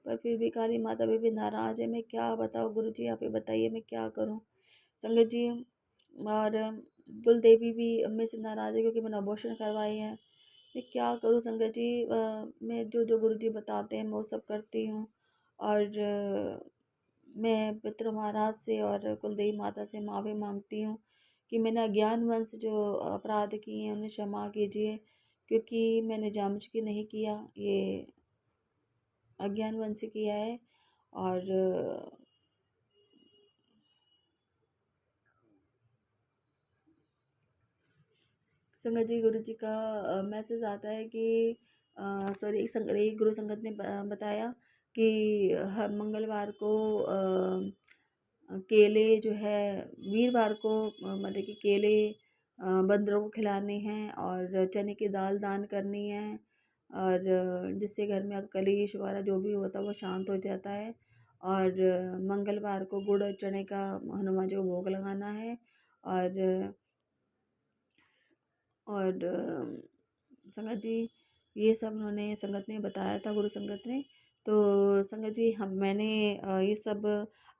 पर फिर भी काली माता भी नाराज है। मैं क्या बताऊँ गुरु जी, आप ही बताइए मैं क्या करूं संगत जी। और कुल देवी भी मेरे से नाराज़ है क्योंकि मैंने अबॉर्शन करवाए हैं। मैं क्या करूँ संगत जी, मैं जो जो गुरु जी बताते हैं मैं वो सब करती हूँ। और मैं पितृ महाराज से और कुलदेवी माता से माफ़ी मांगती हूँ कि मैंने अज्ञानवश जो अपराध किए हैं उन्हें क्षमा कीजिए, क्योंकि मैंने जानबूझ के नहीं किया, ये अज्ञानवश से किया है। और संगत जी, गुरु जी का मैसेज आता है कि सॉरी, एक गुरु संगत ने बताया कि हर मंगलवार को केले जो है, वीरवार को मतलब कि केले बंदरों को खिलाने हैं और चने की दाल दान करनी है। और जिससे घर में कलेश वगैरह जो भी होता है वो शांत हो जाता है। और मंगलवार को गुड़ और चने का हनुमान जी को भोग लगाना है। और और संगत जी, ये सब उन्होंने संगत ने बताया था, गुरु संगत ने। तो संगत जी, हम मैंने ये सब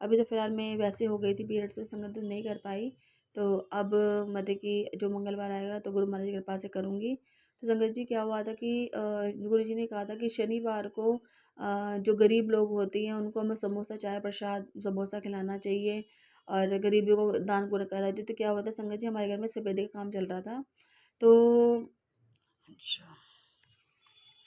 अभी तो फ़िलहाल मैं वैसे हो गई थी पीरियड से, संगत नहीं कर पाई। तो अब मतलब कि जो मंगलवार आएगा तो गुरु महाराज की कृपा से करूँगी। तो संगत जी, क्या हुआ था कि गुरु जी ने कहा था कि शनिवार को जो गरीब लोग होते हैं उनको हमें समोसा, चाय प्रसाद, समोसा खिलाना चाहिए और गरीबों को दान पुण्य करना चाहिए। तो क्या हुआ था संगत जी, हमारे घर में सफेदे का काम चल रहा था। तो अच्छा,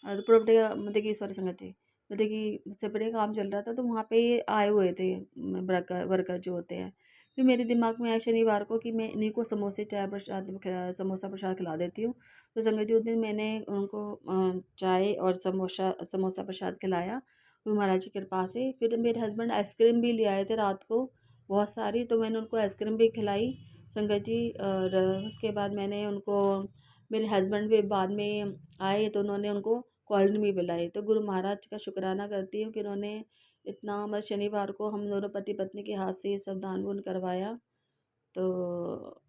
और प्रॉपर्टी का मतलब कि सॉरी संगत जी, मतलब कि सेपरेट काम चल रहा था तो वहाँ पे आए हुए थे वर्कर वर्कर जो होते हैं। फिर मेरे दिमाग में आया शनिवार को कि मैं इन्हीं को समोसे, चाय प्रसाद समोसा प्रसाद खिला देती हूँ। तो संगत जी, उस दिन मैंने उनको चाय और समोसा समोसा प्रसाद खिलाया। गुरु महाराज की कृपा से। फिर मेरे हस्बैंड आइसक्रीम भी ले आए थे रात को बहुत सारी, तो मैंने उनको आइसक्रीम भी खिलाई संगत जी। और उसके बाद मैंने उनको, मेरे हस्बैंड भी बाद में आए तो उन्होंने उनको कोल्ड ड्रिंक भी पिलाई। तो गुरु महाराज का शुक्राना करती हूँ कि उन्होंने इतना, मतलब शनिवार को हम दोनों पति पत्नी के हाथ से ये सब दान पुण्य करवाया। तो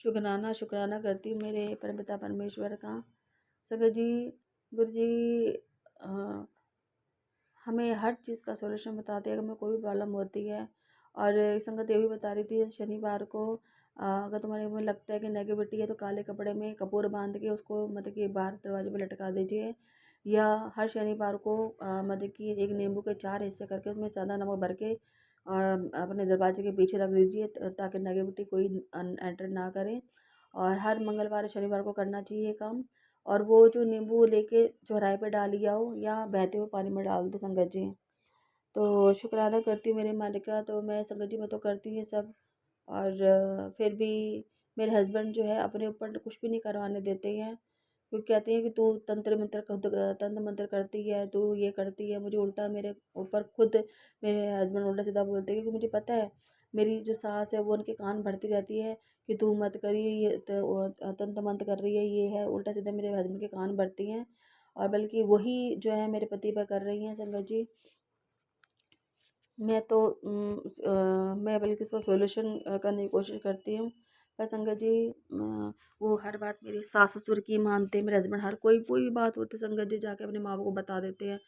शुक्राना करती हूँ मेरे परमपिता परमेश्वर का। संगत जी, गुरु जी हमें हर चीज़ का सॉल्यूशन बताते हैं, हमें कोई भी प्रॉब्लम होती है। और संगत ये भी बता रही थी शनिवार को अगर तुम्हारे में लगता है कि नेगेटिविटी है तो काले कपड़े में कपूर बांध के उसको मतलब कि बाहर दरवाजे पे लटका दीजिए, या हर शनिवार को मतलब कि एक नींबू के 4 हिस्से करके उसमें सादा नमक भर के अपने दरवाजे के पीछे रख दीजिए ताकि नेगेटिविटी कोई एंटर ना करे। और हर मंगलवार शनिवार को करना चाहिए ये काम। और वो जो नींबू लेके चौराहे पे डाल लिया हो या बहते हुए पानी में डाल दो संगत जी। तो शुक्राना करती हूँ मेरे मालिक का। तो मैं संगत जी मैं तो करती हूँ ये सब। और फिर भी मेरे हस्बैंड जो है अपने ऊपर कुछ भी नहीं करवाने देते हैं, क्योंकि कहते हैं कि तू तंत्र मंत्र करती है, तू ये करती है। मुझे उल्टा मेरे ऊपर खुद मेरे हस्बैंड उल्टा सीधा बोलते हैं, क्योंकि मुझे पता है मेरी जो सास है वो उनके कान भरती रहती है कि तू मत करिए, ये तंत्र मंत्र कर रही है, ये है। उल्टा सीधा मेरे हस्बैंड के कान भरती हैं, और बल्कि वही जो है मेरे पति पर कर रही हैं संगत जी। मैं तो मैं बल्कि इसका सॉल्यूशन करने की कोशिश करती हूँ, पर संगत जी वो हर बात मेरी सास ससुर की मानते हैं। मेरे हस्बैंड हर कोई भी बात होती है संगत जी जाके अपने माँ बाप को बता देते हैं।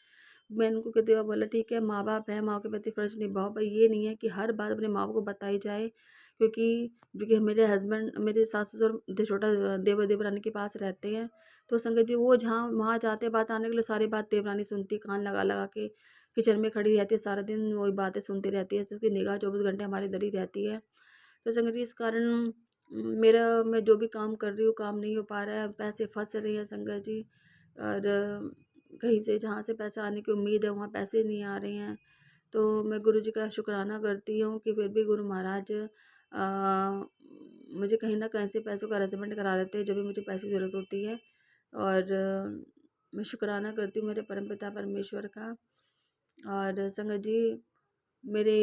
मैंने उनको कितनी बार बोला ठीक है माँ बाप है, माँ के प्रति फ़र्ज़ निभाओ, पर ये नहीं है कि हर बात अपने माँ बाप को बताई जाए। क्योंकि मेरे हस्बैंड मेरे सास ससुर छोटा देवरानी के पास रहते हैं। तो संगत जी वो जहाँ वहाँ जाते बात आने के लिए सारी बात देवरानी सुनती, कान लगा लगा के किचन में खड़ी रहती है, सारा दिन वही बातें सुनती रहती है। उसकी निगाह 24 घंटे हमारी इधर ही रहती है। तो संगत जी इस कारण मेरा, मैं जो भी काम कर रही हूँ काम नहीं हो पा रहा है, पैसे फंस रहे हैं संगत जी। और कहीं से जहाँ से पैसा आने की उम्मीद है वहाँ पैसे नहीं आ रहे हैं। तो मैं गुरु जी का शुक्राना करती हूँ कि फिर भी गुरु महाराज मुझे कहीं ना कहीं से पैसों का अरेंजमेंट करा देते हैं जब भी मुझे पैसे की ज़रूरत होती है। और मैं शुक्राना करती हूँ मेरे परमपिता परमेश्वर का। और संगत जी मेरे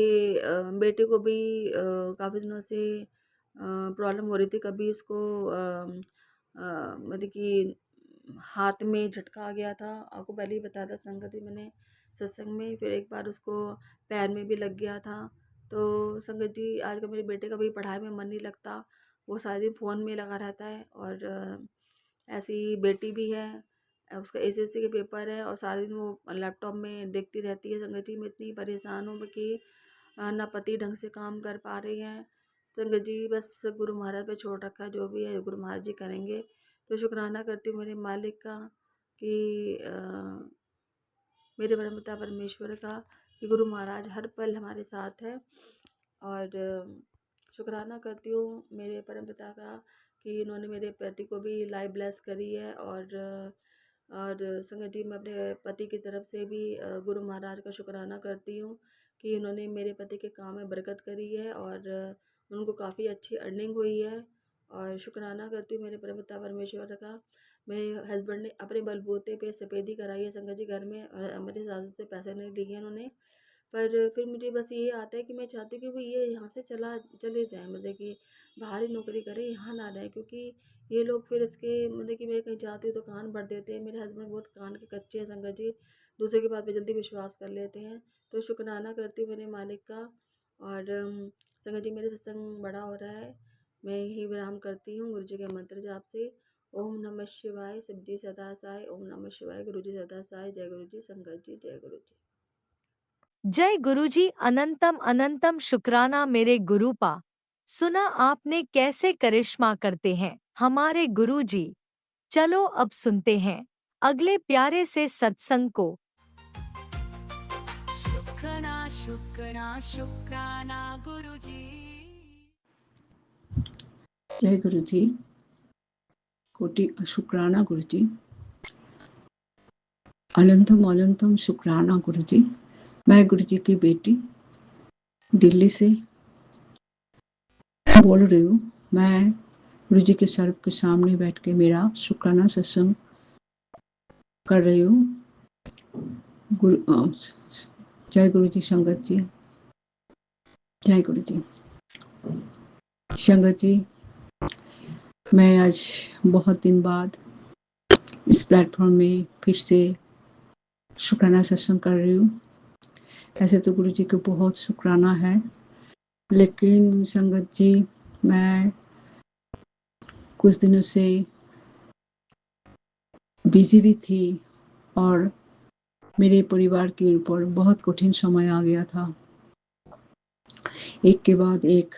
बेटे को भी काफ़ी दिनों से प्रॉब्लम हो रही थी। कभी उसको मतलब कि हाथ में झटका आ गया था, आपको पहले ही बताया था संगत जी मैंने सत्संग में। फिर एक बार उसको पैर में भी लग गया था। तो संगत जी आजकल मेरे बेटे का भी पढ़ाई में मन नहीं लगता, वो सारा दिन फ़ोन में लगा रहता है। और ऐसी बेटी भी है, उसका एसएससी के पेपर है और सारा दिन वो लैपटॉप में देखती रहती है। संगत जी मैं इतनी परेशान हूँ कि ना पति ढंग से काम कर पा रही हैं। संगत जी बस गुरु महाराज पे छोड़ रखा है, जो भी है गुरु महाराज जी करेंगे। तो शुक्राना करती हूँ मेरे मालिक का कि मेरे परमपिता परमेश्वर का कि गुरु महाराज हर पल हमारे साथ है। और शुक्राना करती हूँ मेरे परमपिता का कि इन्होंने मेरे पति को भी लाइफ ब्लेस करी है। और संगत जी मैं अपने पति की तरफ से भी गुरु महाराज का शुक्राना करती हूँ कि इन्होंने मेरे पति के काम में बरकत करी है और उनको काफ़ी अच्छी अर्निंग हुई है। और शुक्राना करती हूँ मेरे परमपिता परमेश्वर का, मेरे हस्बैंड ने अपने बलबूते पे सफ़ेदी कराई है संगत जी घर में, और मेरे सासू से पैसे नहीं लिए हैं उन्होंने। पर फिर मुझे बस ये आता है कि मैं चाहती हूँ कि वो ये यहाँ से चले जाएँ, मतलब कि बाहर ही नौकरी करें, यहाँ ना रहें। क्योंकि ये लोग फिर इसके मतलब कि मैं कहीं जाती हूँ तो कान भर देते हैं। मेरे हस्बैंड बहुत कान के कच्चे हैं संगत जी, दूसरे की बात पे जल्दी विश्वास कर लेते हैं। तो शुक्राना करती हूँ मेरे मालिक का। और संगत जी मेरे सत्संग बड़ा हो रहा है, मैं यही विराम करती हूँ गुरु जी के मंत्र जाप से। ओम नमः शिवाय, शिव जी सदा साय। ओम नमः शिवाय, गुरु जी सदा साय। जय गुरु जी संगत जी, जय गुरु जी। जय गुरुजी। अनंतम अनंतम शुक्राना मेरे गुरुपा। सुना आपने कैसे करिश्मा करते हैं हमारे गुरुजी। चलो अब सुनते हैं अगले प्यारे से सत्संग को। शुक्राना गुरुजी। जय गुरु जी, कोटि शुक्राना गुरु जी, अनंतम अनंतम शुक्राना गुरु जी। मैं गुरु जी की बेटी दिल्ली से बोल रही हूँ। मैं गुरु जी के सर के सामने बैठ के मेरा शुक्राना सत्संग कर रही हूँ। जय गुरु जी संगत जी, जय गुरु जी संगत जी। मैं आज बहुत दिन बाद इस प्लेटफॉर्म में फिर से शुक्राना सत्संग कर रही हूँ। ऐसे तो गुरु जी को बहुत शुक्राना है, लेकिन संगत जी मैं कुछ दिनों से बिजी भी थी और मेरे परिवार के ऊपर बहुत कठिन समय आ गया था। एक के बाद एक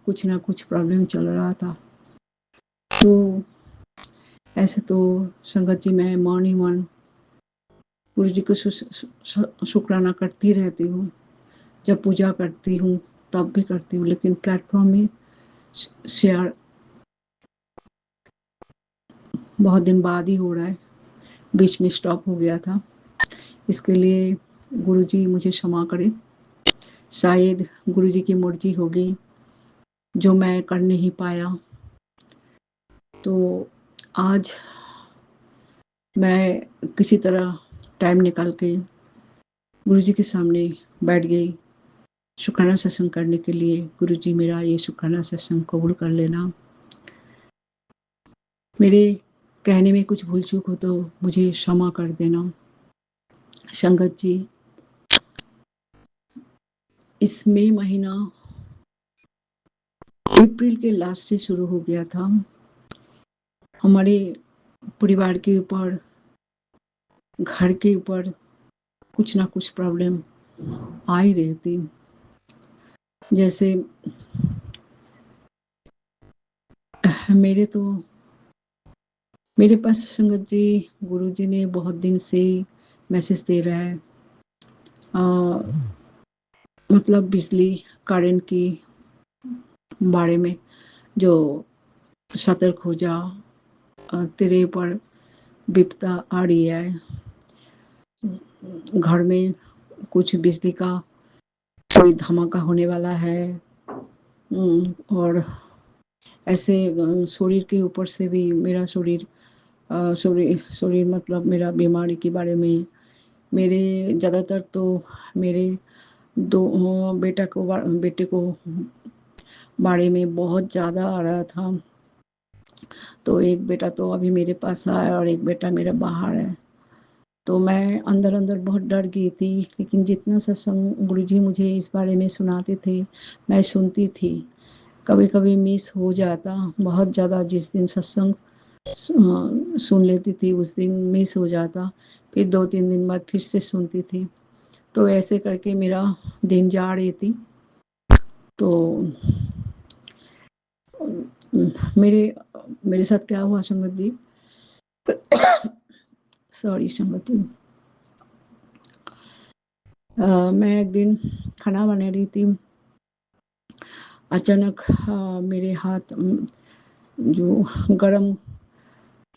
कुछ ना कुछ प्रॉब्लम चल रहा था। तो ऐसे तो संगत जी मैं मन ही मन गुरु जी को शुक्राना करती रहती हूँ। जब पूजा करती हूँ तब भी करती हूँ, लेकिन प्लेटफॉर्म में शेयर बहुत दिन बाद ही हो रहा है, बीच में स्टॉप हो गया था। इसके लिए गुरु जी मुझे क्षमा करें। शायद गुरु जी की मर्जी होगी जो मैं कर नहीं पाया। तो आज मैं किसी तरह टाइम निकाल के गुरु जी के सामने बैठ गई शुक्राना सत्संग करने के लिए। गुरु जी मेरा ये शुक्राना सत्संग कबूल कर लेना। मेरे कहने में कुछ भूल चूक हो तो मुझे क्षमा कर देना। संगत जी, इस मई महीना अप्रैल के लास्ट से शुरू हो गया था। हमारे परिवार के ऊपर, घर के ऊपर कुछ ना कुछ प्रॉब्लम आ ही रही थी। जैसे मेरे पास संगत जी गुरु जी ने बहुत दिन से मैसेज दे रहा है, मतलब बिजली करंट की बारे में, जो सतर्क हो जा, तेरे पर विपदा आ रही है, घर में कुछ बिजली का कोई धमाका होने वाला है। और ऐसे शरीर के ऊपर से भी मेरा शरीर मतलब मेरा बीमारी के बारे में, मेरे ज़्यादातर तो मेरे दो बेटे को बारे में बहुत ज़्यादा आ रहा था। तो एक बेटा तो अभी मेरे पास है और एक बेटा मेरा बाहर है। तो मैं अंदर अंदर बहुत डर गई थी, लेकिन जितना सत्संग गुरुजी मुझे इस बारे में सुनाते थे मैं सुनती थी। कभी कभी मिस हो जाता बहुत ज़्यादा, जिस दिन सत्संग सुन लेती थी उस दिन मिस हो जाता, फिर 2-3 दिन बाद फिर से सुनती थी। तो ऐसे करके मेरा दिन जा रही थी। तो मेरे साथ क्या हुआ संगत जी, सॉरी संगत जी, मैं एक दिन खाना बना रही थी। अचानक मेरे हाथ जो गरम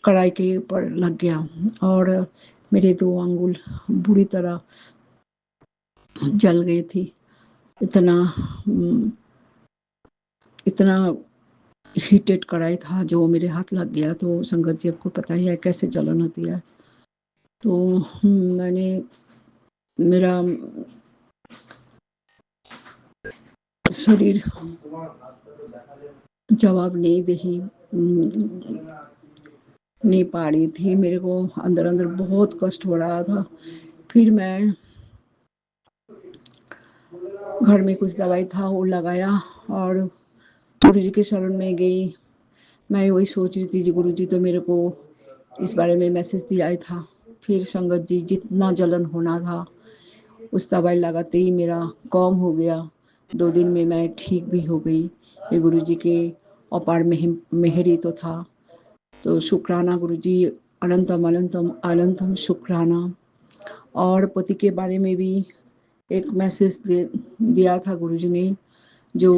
कढ़ाई के ऊपर लग गया और मेरे 2 अंगुल बुरी तरह जल गई थी। इतना हीटेड कढ़ाई था जो मेरे हाथ लग गया। तो संगत जी आपको पता ही है कैसे जलन होती है। तो मैंने मेरा शरीर जवाब नहीं पा रही थी। मेरे को अंदर अंदर बहुत कष्ट हो रहा था। फिर मैं घर में कुछ दवाई था वो लगाया और गुरु जी के शरण में गई। मैं वही सोच रही थी जी गुरु जी तो मेरे को इस बारे में मैसेज दिया ही था। फिर संगत जी जितना जलन होना था उस दवाई लगाते ही मेरा कम हो गया। 2 दिन में मैं ठीक भी हो गई। ये गुरु जी के अपार मेहर ही तो था। तो शुक्राना गुरु जी, अनंतम अनंतम अनंतम शुक्राना। और पति के बारे में भी एक मैसेज दिया था गुरु जी ने, जो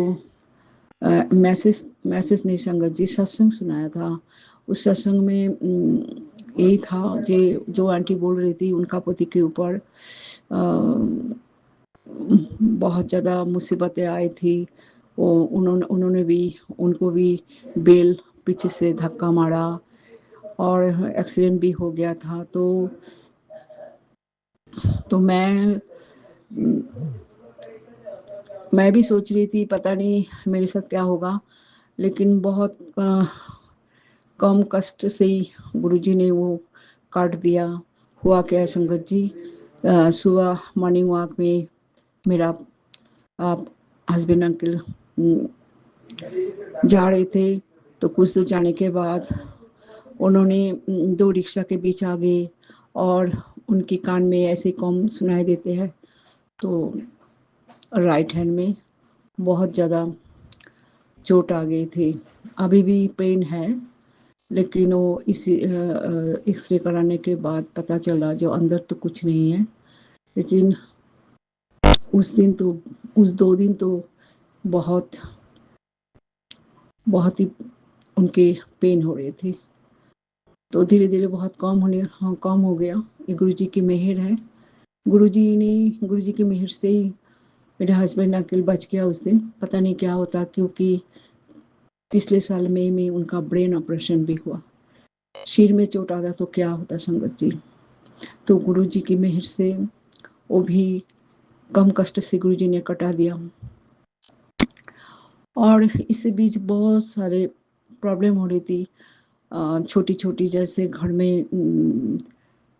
मैसेज नहीं संगत जी सत्संग सुनाया था। उस सत्संग में यही था जो आंटी बोल रही थी उनका पति के ऊपर बहुत ज़्यादा मुसीबतें आई थी। वो उन्होंने भी, उनको भी बेल पीछे से धक्का मारा और एक्सीडेंट भी हो गया था। तो मैं भी सोच रही थी पता नहीं मेरे साथ क्या होगा, लेकिन बहुत कम कष्ट से ही गुरुजी ने वो काट दिया। हुआ क्या है संगत जी, सुबह मॉर्निंग वॉक में मेरा हस्बैंड अंकल जा रहे थे, तो कुछ दूर जाने के बाद उन्होंने दो रिक्शा के बीच आ गए और उनके कान में ऐसे कम सुनाई देते हैं, तो राइट हैंड में बहुत ज़्यादा चोट आ गई थी। अभी भी पेन है, लेकिन वो इसी एक्सरे कराने के बाद पता चला जो अंदर तो कुछ नहीं है। लेकिन उस 2 दिन तो बहुत बहुत ही उनके पेन हो रहे थे। तो धीरे धीरे बहुत कम हो गया। ये गुरुजी की मेहर है। गुरुजी की मेहर से ही मेरा हस्बैंड अंकल बच गया उस दिन। पता नहीं क्या होता, क्योंकि पिछले साल मई में उनका ब्रेन ऑपरेशन भी हुआ। सिर में चोट आता तो क्या होता संगत जी। तो गुरुजी की मेहर से वो भी कम कष्ट से गुरुजी ने कटा दिया। और इस बीच बहुत सारे प्रॉब्लम हो रही थी, छोटी छोटी, जैसे घर में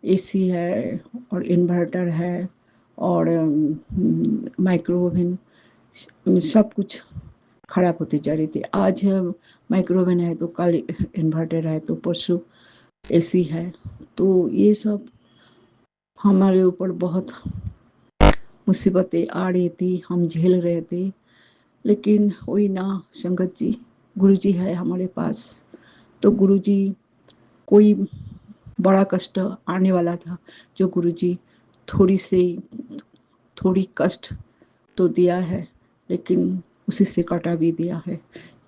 एसी है और इन्वर्टर है और माइक्रो ओवन, सब कुछ खराब होती जा रही थी। आज माइक्रो ओवन है तो कल इन्वर्टर है तो परसों एसी है। तो ये सब हमारे ऊपर बहुत मुसीबतें आ रही थी, हम झेल रहे थे। लेकिन वही ना संगत जी, गुरुजी है हमारे पास, तो गुरुजी, कोई बड़ा कष्ट आने वाला था जो गुरुजी थोड़ी कष्ट तो दिया है, लेकिन उसी से कटा भी दिया है।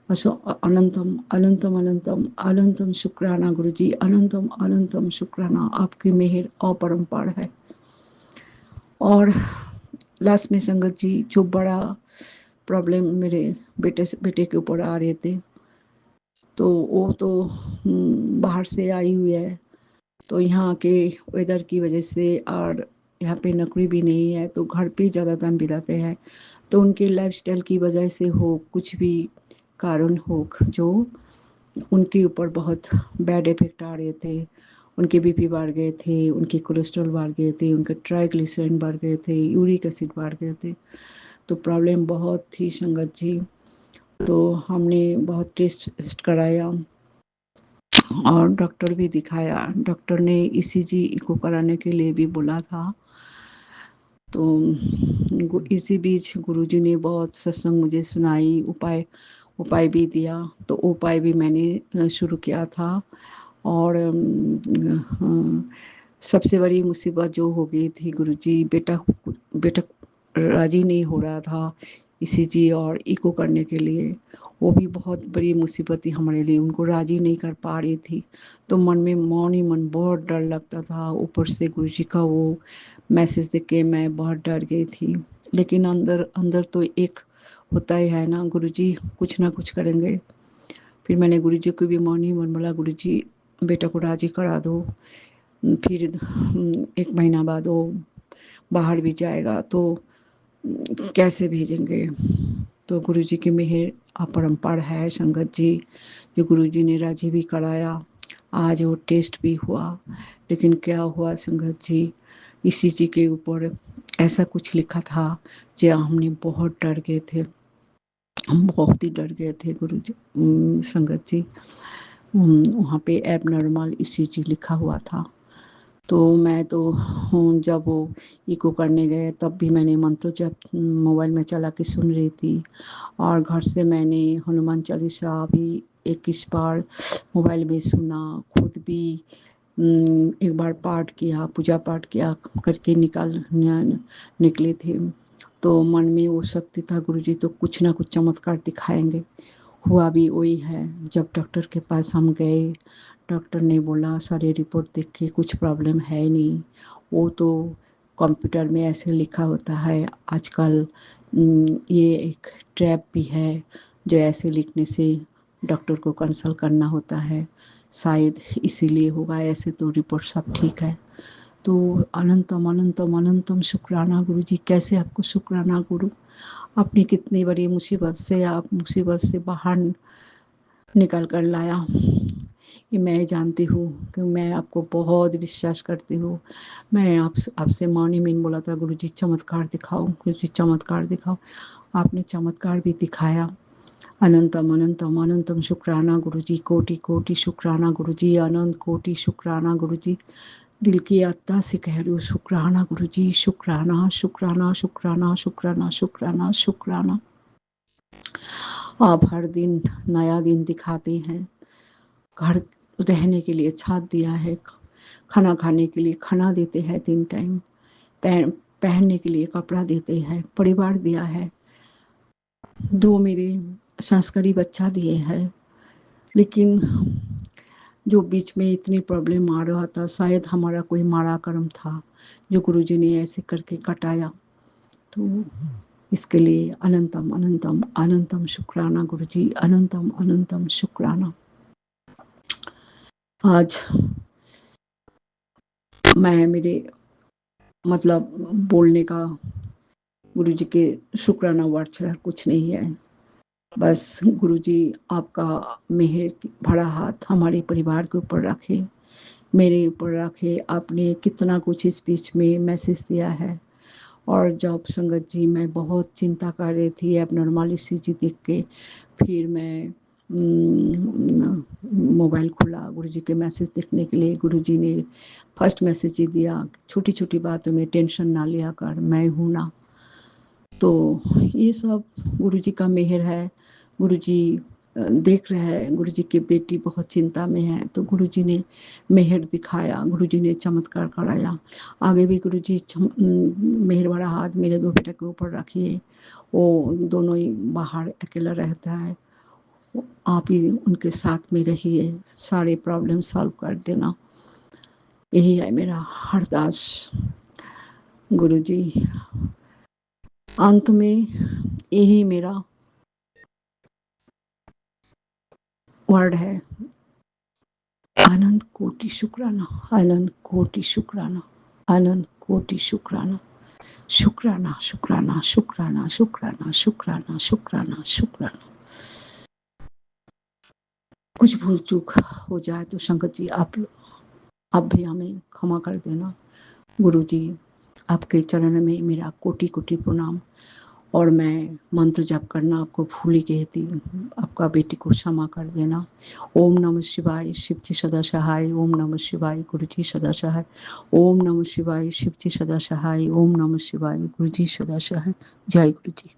असो अनंतम अनंतम अनंतम अनंतम शुक्राना गुरुजी, अनंतम अनंतम शुक्राना। आपकी मेहर अपरंपार है। और लास्ट में संगत जी, जो बड़ा प्रॉब्लम मेरे बेटे के ऊपर आ रहे थे, तो वो तो बाहर से आई हुई है, तो यहाँ के वेदर की वजह से और यहाँ पे नौकरी भी नहीं है, तो घर पे ज़्यादा टाइम बिताते हैं। तो उनके लाइफस्टाइल की वजह से हो, कुछ भी कारण हो, जो उनके ऊपर बहुत बैड इफेक्ट आ रहे थे। उनके बीपी बढ़ गए थे, उनके कोलेस्ट्रॉल बढ़ गए थे, उनके ट्राइग्लिसराइड बढ़ गए थे, यूरिक एसिड बढ़ गए थे। तो प्रॉब्लम बहुत थी संगत जी। तो हमने बहुत टेस्ट कराया और डॉक्टर भी दिखाया। डॉक्टर ने ईसीजी इको कराने के लिए भी बोला था। तो इसी बीच गुरुजी ने बहुत सत्संग मुझे सुनाई, उपाय भी दिया। तो उपाय भी मैंने शुरू किया था। और सबसे बड़ी मुसीबत जो हो गई थी गुरुजी, बेटा राजी नहीं हो रहा था ईसीजी और इको करने के लिए। वो भी बहुत बड़ी मुसीबत थी हमारे लिए, उनको राजी नहीं कर पा रही थी। तो मन में मौन ही मन बहुत डर लगता था। ऊपर से गुरुजी का वो मैसेज देख के मैं बहुत डर गई थी। लेकिन अंदर अंदर तो एक होता ही है ना, गुरुजी कुछ ना कुछ करेंगे। फिर मैंने गुरुजी को भी मौन ही मन बोला, गुरुजी बेटा को राजी करा दो। फिर 1 महीना बाद वो बाहर भी जाएगा तो कैसे भेजेंगे। तो गुरुजी की मेहर अपरंपार है संगत जी, जो गुरुजी ने राजी भी कराया। आज वो टेस्ट भी हुआ। लेकिन क्या हुआ संगत जी, ईसीजी के ऊपर ऐसा कुछ लिखा था जो हमने बहुत डर गए थे। हम बहुत ही डर गए थे गुरुजी, संगत जी। वहाँ पे एबनॉर्मल ईसीजी लिखा हुआ था। तो मैं तो जब वो इको करने गए तब भी मैंने मंत्र जप मोबाइल में चला के सुन रही थी। और घर से मैंने हनुमान चालीसा भी 21 बार मोबाइल में सुना। खुद भी एक बार पाठ किया, पूजा पाठ किया करके निकले थे। तो मन में वो शक्ति था, गुरुजी तो कुछ ना कुछ चमत्कार दिखाएंगे। हुआ भी वही है। जब डॉक्टर के पास हम गए, डॉक्टर ने बोला सारे रिपोर्ट देख के कुछ प्रॉब्लम है नहीं। वो तो कंप्यूटर में ऐसे लिखा होता है आजकल। ये एक ट्रैप भी है, जो ऐसे लिखने से डॉक्टर को कंसल्ट करना होता है, शायद इसीलिए होगा, ऐसे तो रिपोर्ट सब ठीक है। तो अनंतम अनंतम अनंतम शुक्राना गुरु जी। कैसे आपको शुक्राना गुरु, अपनी कितनी बड़ी मुसीबत से आप मुसीबत से बाहर निकल कर लाया। ये मैं जानती हूँ कि मैं आपको बहुत विश्वास करती हूँ। मैं आपसे मॉर्निंग में बोला था गुरु जी चमत्कार दिखाओ, गुरु जी चमत्कार दिखाओ, आपने चमत्कार भी दिखाया। अनंतम अनंतम अनंतम शुक्राना गुरु जी, कोटि कोटि शुक्राना गुरु जी, अनंत कोटि शुक्राना गुरु जी। दिल की आत्मा से कह रही हूँ शुक्राना गुरु जी, शुक्राना शुक्राना शुक्राना शुक्राना शुक्राना शुक्राना। आप हर दिन नया दिन दिखाते हैं, घर रहने के लिए छात दिया है, खाना खाने के लिए खाना देते हैं 3 टाइम, पहनने के लिए कपड़ा देते हैं, परिवार दिया है, 2 मेरे संस्कारी बच्चा दिए हैं। लेकिन जो बीच में इतनी प्रॉब्लम आ रहा था, शायद हमारा कोई माड़ा कर्म था जो गुरुजी ने ऐसे करके कटाया। तो इसके लिए अनंतम अनंतम अनंतम शुक्राना गुरुजी, अनंतम अनंतम शुक्राना। आज मैं मेरे मतलब बोलने का गुरुजी के शुक्राना वर्ड छड़ा कुछ नहीं है। बस गुरुजी आपका मेहर भरा हाथ हमारे परिवार के ऊपर रखे, मेरे ऊपर रखे। आपने कितना कुछ इस बीच में मैसेज दिया है। और जब संगत जी मैं बहुत चिंता कर रही थी एबनॉर्मल ईसीजी देख के, फिर मैं मोबाइल खोला गुरुजी के मैसेज देखने के लिए। गुरुजी ने फर्स्ट मैसेज ही दिया, छोटी छोटी बातों में टेंशन ना लिया कर, मैं हूँ ना। तो ये सब गुरुजी का मेहर है। गुरुजी देख रहे हैं, गुरुजी की बेटी बहुत चिंता में है, तो गुरुजी ने मेहर दिखाया, गुरुजी ने चमत्कार कराया। आगे भी गुरुजी मेहर भरा हाथ मेरे 2 बेटे के ऊपर रखिए। वो दोनों ही बाहर अकेला रहता है, आप ही उनके साथ में रहिए, सारे प्रॉब्लम सॉल्व कर देना। यही है मेरा अरदास गुरुजी। अंत में यही मेरा वर्ड है, अनंत कोटि शुक्राना, अनंत कोटि शुक्राना, अनंत कोटि शुक्राना, शुक्राना शुक्राना शुक्राना शुक्राना शुक्राना शुक्राना शुक्राना। कुछ भूल चूक हो जाए तो शंकर जी आप भी हमें क्षमा कर देना। गुरु जी आपके चरण में मेरा कोटि कोटि प्रणाम। और मैं मंत्र जप करना आपको भूल ही गई थी, आपका बेटी को क्षमा कर देना। ओम नमः शिवाय, शिव जी सदा सहाय। ओम नमः शिवाय, गुरु जी सदा सहाय। ओम नमः शिवाय, शिव जी सदा सहाय। ओम नमः शिवाय, गुरु जी सदा सहाय। जय गुरु जी।